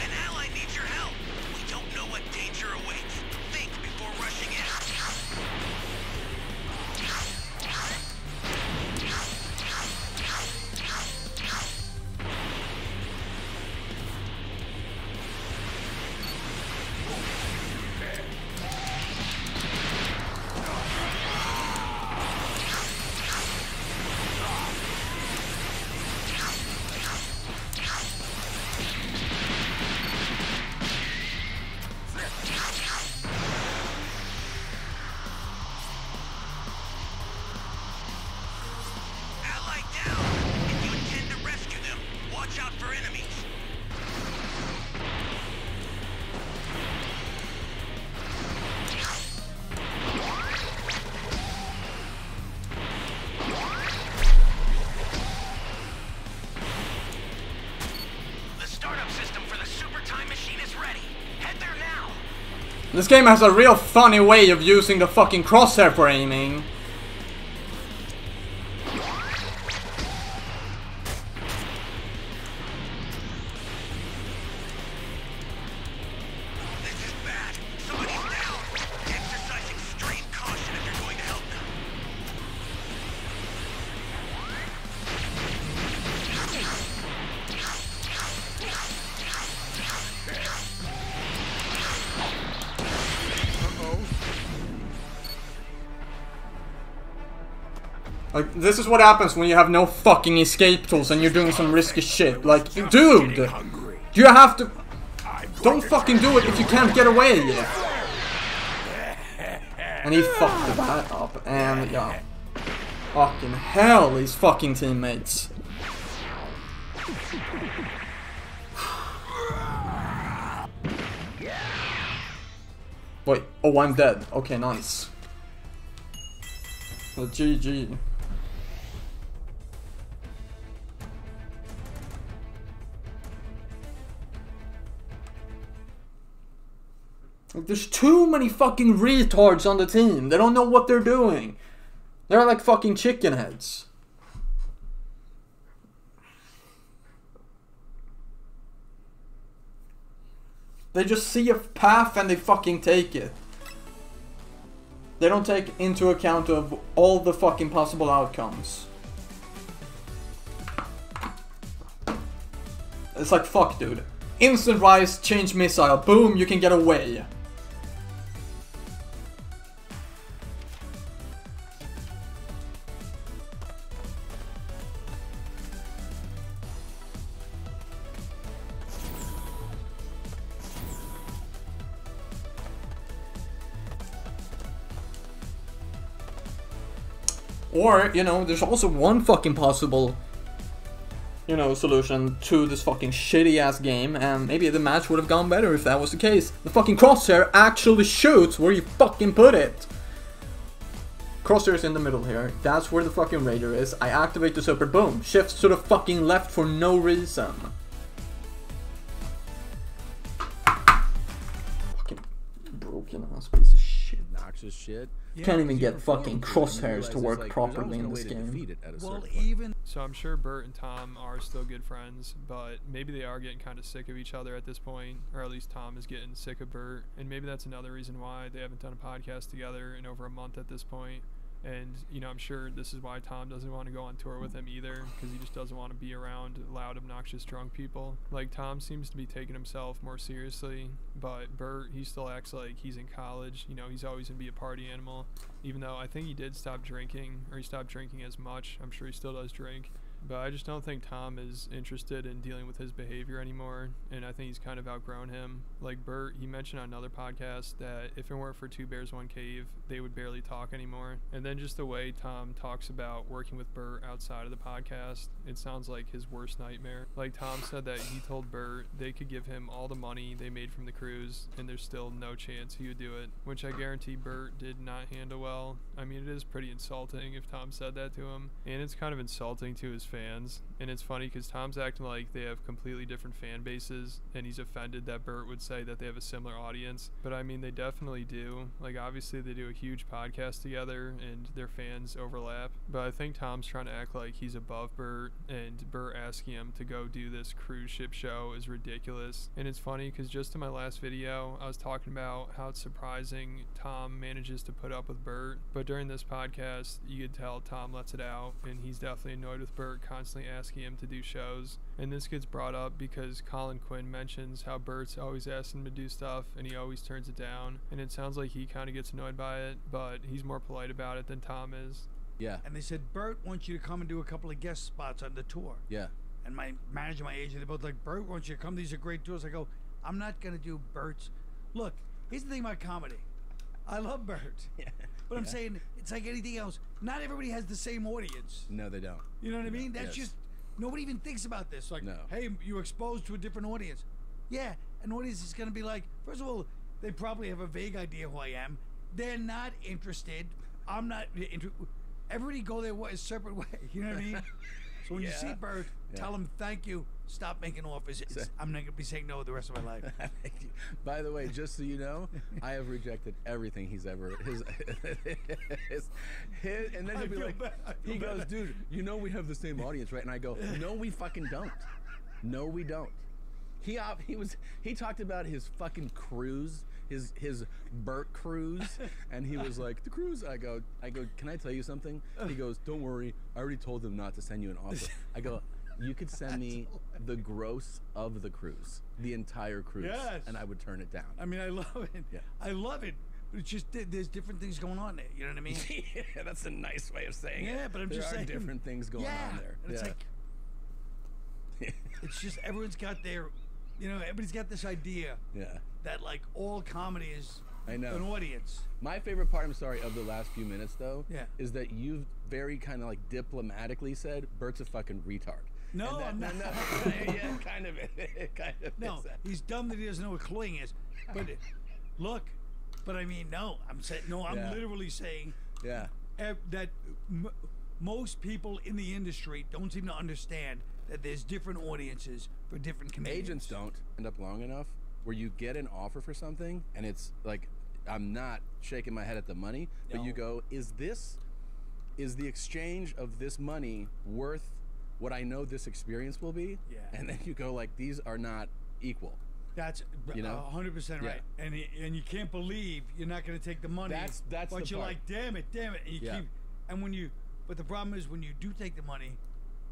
An ally needs your help. We don't know what danger awaits. Think before rushing in. Ally down! If you intend to rescue them, watch out for enemies. The startup system for the super time machine is ready. Head there now. This game has a real funny way of using the fucking crosshair for aiming. This is bad. Somebody's down. Exercise extreme caution if you're going to help them. Like, this is what happens when you have no fucking escape tools and you're doing some risky shit. Like, dude! You have to... Don't fucking do it if you can't get away! And he fucked that up, and yeah. Fucking hell, these fucking teammates. Wait, oh, I'm dead. Okay, nice. Well, GG. Like, there's too many fucking retards on the team. They don't know what they're doing. They're like fucking chicken heads. They just see a path and they fucking take it. They don't take into account of all the fucking possible outcomes. It's like, fuck, dude. Instant rise, change missile, boom, you can get away. Or, you know, there's also one fucking possible, you know, solution to this fucking shitty ass game, and maybe the match would have gone better if that was the case. The fucking crosshair actually shoots where you fucking put it. Crosshair's in the middle here. That's where the fucking Raider is. I activate the super, boom. Shifts to the fucking left for no reason. Fucking broken ass piece of shit. Noxious shit. Can't even get fucking crosshairs to work properly in this game. So I'm sure Bert and Tom are still good friends, but maybe they are getting kind of sick of each other at this point, or at least Tom is getting sick of Bert, and maybe that's another reason why they haven't done a podcast together in over a month at this point. And, you know, I'm sure this is why Tom doesn't want to go on tour with him either, because he just doesn't want to be around loud, obnoxious, drunk people. Like, Tom seems to be taking himself more seriously, but Bert, he still acts like he's in college. You know, he's always going to be a party animal, even though I think he did stop drinking, or he stopped drinking as much. I'm sure he still does drink. But I just don't think Tom is interested in dealing with his behavior anymore, and I think he's kind of outgrown him. Like Bert, he mentioned on another podcast that if it weren't for Two Bears, One Cave, they would barely talk anymore. And then just the way Tom talks about working with Bert outside of the podcast, it sounds like his worst nightmare. Like Tom said that he told Bert they could give him all the money they made from the cruise, and there's still no chance he would do it, which I guarantee Bert did not handle well. I mean, it is pretty insulting if Tom said that to him, and it's kind of insulting to his fans. And it's funny because Tom's acting like they have completely different fan bases, and he's offended that Bert would say that they have a similar audience, but I mean, they definitely do. Like, obviously they do a huge podcast together and their fans overlap, but I think Tom's trying to act like he's above Bert, and Bert asking him to go do this cruise ship show is ridiculous. And it's funny because just in my last video I was talking about how it's surprising Tom manages to put up with Bert, but during this podcast you could tell Tom lets it out, and he's definitely annoyed with Bert constantly asking him to do shows. And this gets brought up because Colin Quinn mentions how Bert's always asking him to do stuff and he always turns it down, and it sounds like he kind of gets annoyed by it, but he's more polite about it than Tom is. Yeah. And they said, Bert wants you to come and do a couple of guest spots on the tour. Yeah. And my manager, my agent, they're both like, Bert wants you to come. These are great tours. I go, I'm not going to do Bert's. Look, here's the thing about comedy. I love Bert. Yeah. But I'm saying, it's like anything else. Not everybody has the same audience. No, they don't. You know what I mean? That's just, nobody even thinks about this. Like, hey, you're exposed to a different audience. Yeah, an audience is going to be like, first of all, they probably have a vague idea who I am. They're not interested. I'm not interested. Everybody go their way, a separate way. You know what I mean? So when you see Bert, tell him thank you. Stop making offers. I'm not going to be saying no the rest of my life. By the way, just so you know, I have rejected everything he's ever and then he'll be like, he goes, dude, you know we have the same audience, right? And I go, no, we fucking don't. No, we don't. He talked about his fucking cruise, his Bert cruise, and he was like, the cruise. I go, can I tell you something? He goes, don't worry, I already told him not to send you an offer. I go, you could send me the gross of the cruise, the entire cruise, and I would turn it down. I mean, I love it. Yeah. I love it. But it's just, there's different things going on there. You know what I mean? Yeah, that's a nice way of saying it. Yeah, but I'm just saying. There are different things going on there. And it's like, it's just, everyone's got their, you know, everybody's got this idea that, like, all comedy is an audience. My favorite part, I'm sorry, of the last few minutes, though, is that you've very kind of, like, diplomatically said, Bert's a fucking retard. No, I'm not. No, yeah, kind of. No, he's dumb that he doesn't know what cloying is. But look, but I mean, no, I'm saying, no, I'm literally saying that most people in the industry don't seem to understand that there's different audiences for different comedians. Agents don't end up long enough where you get an offer for something and it's like, I'm not shaking my head at the money, but you go, is the exchange of this money worth what I know this experience will be? Yeah. And then you go like, these are not equal. That's You know? 100% Yeah. right. And you can't believe you're not going to take the money. That's but the you're part. like, damn it. And you Yeah. keep. And when you, but the problem is when you do take the money,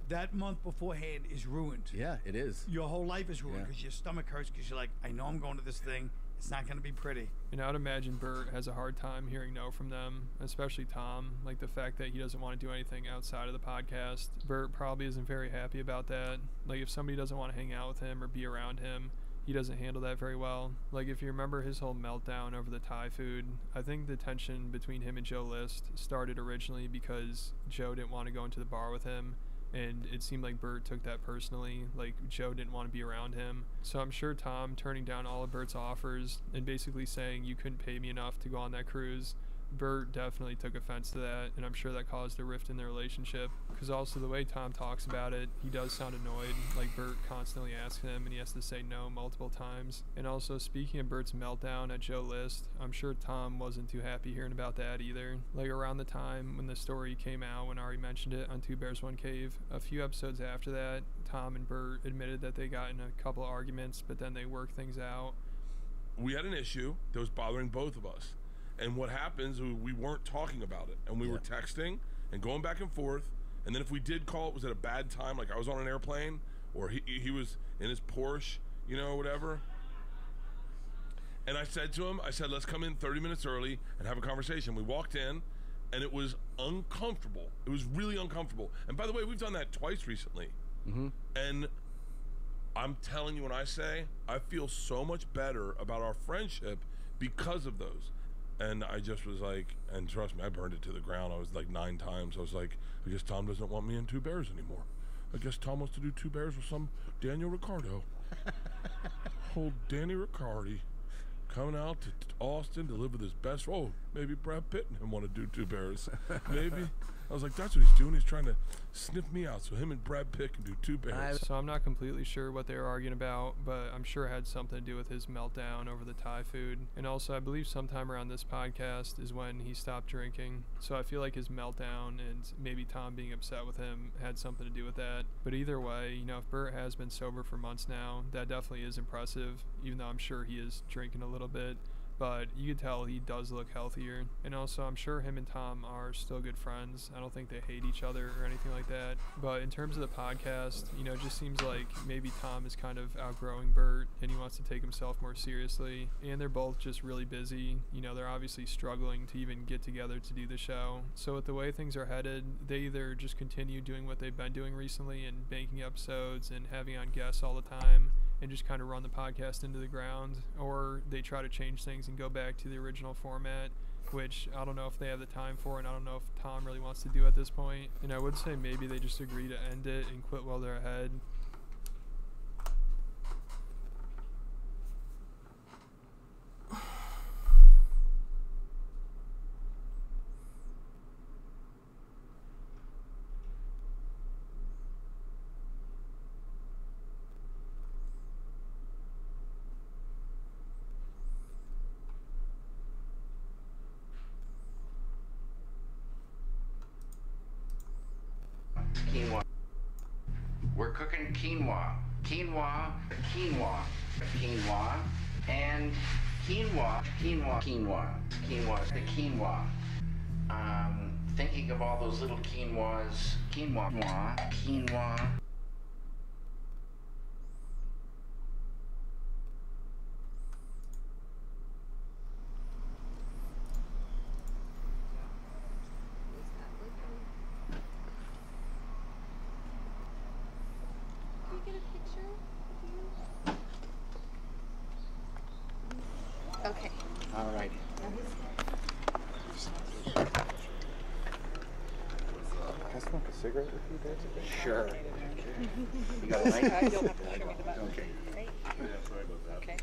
that month beforehand is ruined. Yeah, it is. Your whole life is ruined Yeah. because your stomach hurts because you're like, I know I'm going to this thing. It's not going to be pretty. And I would imagine Bert has a hard time hearing no from them, especially Tom. Like the fact that he doesn't want to do anything outside of the podcast. Bert probably isn't very happy about that. Like if somebody doesn't want to hang out with him or be around him, he doesn't handle that very well. Like if you remember his whole meltdown over the Thai food, I think the tension between him and Joe List started originally because Joe didn't want to go into the bar with him. And it seemed like Bert took that personally, like Joe didn't want to be around him. So I'm sure Tom turning down all of Bert's offers and basically saying you couldn't pay me enough to go on that cruise, Bert definitely took offense to that, and I'm sure that caused a rift in their relationship. Because also the way Tom talks about it, he does sound annoyed, like Bert constantly asks him and he has to say no multiple times. And also speaking of Bert's meltdown at Joe List, I'm sure Tom wasn't too happy hearing about that either. Like around the time when the story came out, when Ari mentioned it on Two Bears One Cave, a few episodes after that, Tom and Bert admitted that they got in a couple of arguments, but then they worked things out. We had an issue that was bothering both of us. And what happens, we weren't talking about it. And we were texting and going back and forth. And then if we did call, it was at a bad time. Like I was on an airplane or he was in his Porsche, you know, whatever. And I said to him, let's come in 30 minutes early and have a conversation. We walked in and it was uncomfortable. It was really uncomfortable. And by the way, we've done that twice recently. Mm-hmm. And I'm telling you, when I say I feel so much better about our friendship because of those. And I just was like, and trust me, I burned it to the ground. I was like 9 times. I was like, I guess Tom doesn't want me in Two Bears anymore. I guess Tom wants to do Two Bears with some Daniel Ricciardo. Old Danny Ricciardi coming out to Austin to live with his best. Oh, maybe Brad Pitt and him want to do Two Bears. Maybe. I was like, that's what he's doing. He's trying to sniff me out so him and Brad Pitt can do Two Bears. So I'm not completely sure what they were arguing about, but I'm sure it had something to do with his meltdown over the Thai food. And also I believe sometime around this podcast is when he stopped drinking. So I feel like his meltdown and maybe Tom being upset with him had something to do with that. But either way, you know, if Bert has been sober for months now, that definitely is impressive, even though I'm sure he is drinking a little bit. But you can tell he does look healthier. And also, I'm sure him and Tom are still good friends. I don't think they hate each other or anything like that. But in terms of the podcast, you know, it just seems like maybe Tom is kind of outgrowing Bert and he wants to take himself more seriously. And they're both just really busy. You know, they're obviously struggling to even get together to do the show. So with the way things are headed, they either just continue doing what they've been doing recently and banking episodes and having on guests all the time and just kind of run the podcast into the ground, or they try to change things and go back to the original format, which I don't know if they have the time for, and I don't know if Tom really wants to do at this point. And I would say maybe they just agree to end it and quit while they're ahead. Quinoa. We're cooking quinoa. Quinoa, quinoa, quinoa, and quinoa, quinoa, quinoa, quinoa, the quinoa. Thinking of all those little quinoas. Quinoa, quinoa, quinoa. Okay. All right. Can I smoke a cigarette with you guys? Sure. You got a light? You'll have to show me the button. Okay. Right? Yeah, sorry about that. Okay.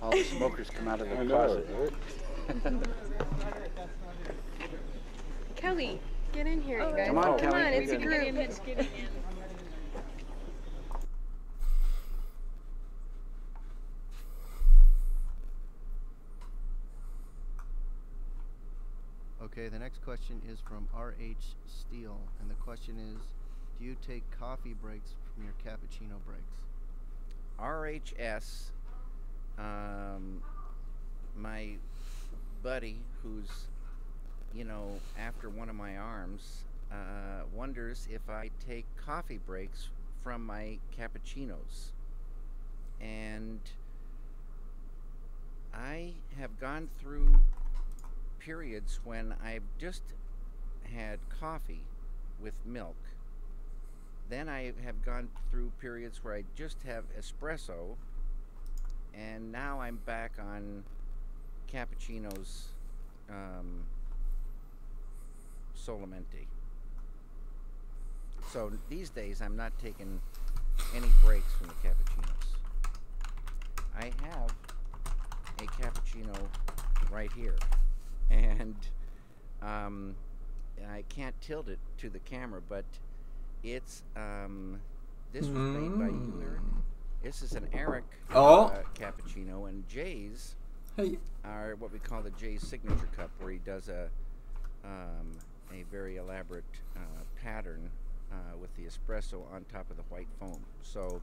All the smokers come out of the I know, closet. right? Kelly, get in here, you guys. Come on, Come Kelly. on, it's a We group. Okay, the next question is from R.H. Steele, and the question is, do you take coffee breaks from your cappuccino breaks? RHS my buddy, who's, you know, after one of my arms, wonders if I take coffee breaks from my cappuccinos. And I have gone through periods when I've just had coffee with milk. Then I have gone through periods where I just have espresso, and now I'm back on cappuccinos solamente. So these days I'm not taking any breaks from the cappuccinos. I have a cappuccino right here, and I can't tilt it to the camera, but it's this was made by Euler. This is an Eric cappuccino, and Jay's are what we call the Jay's signature cup, where he does a very elaborate pattern with the espresso on top of the white foam. So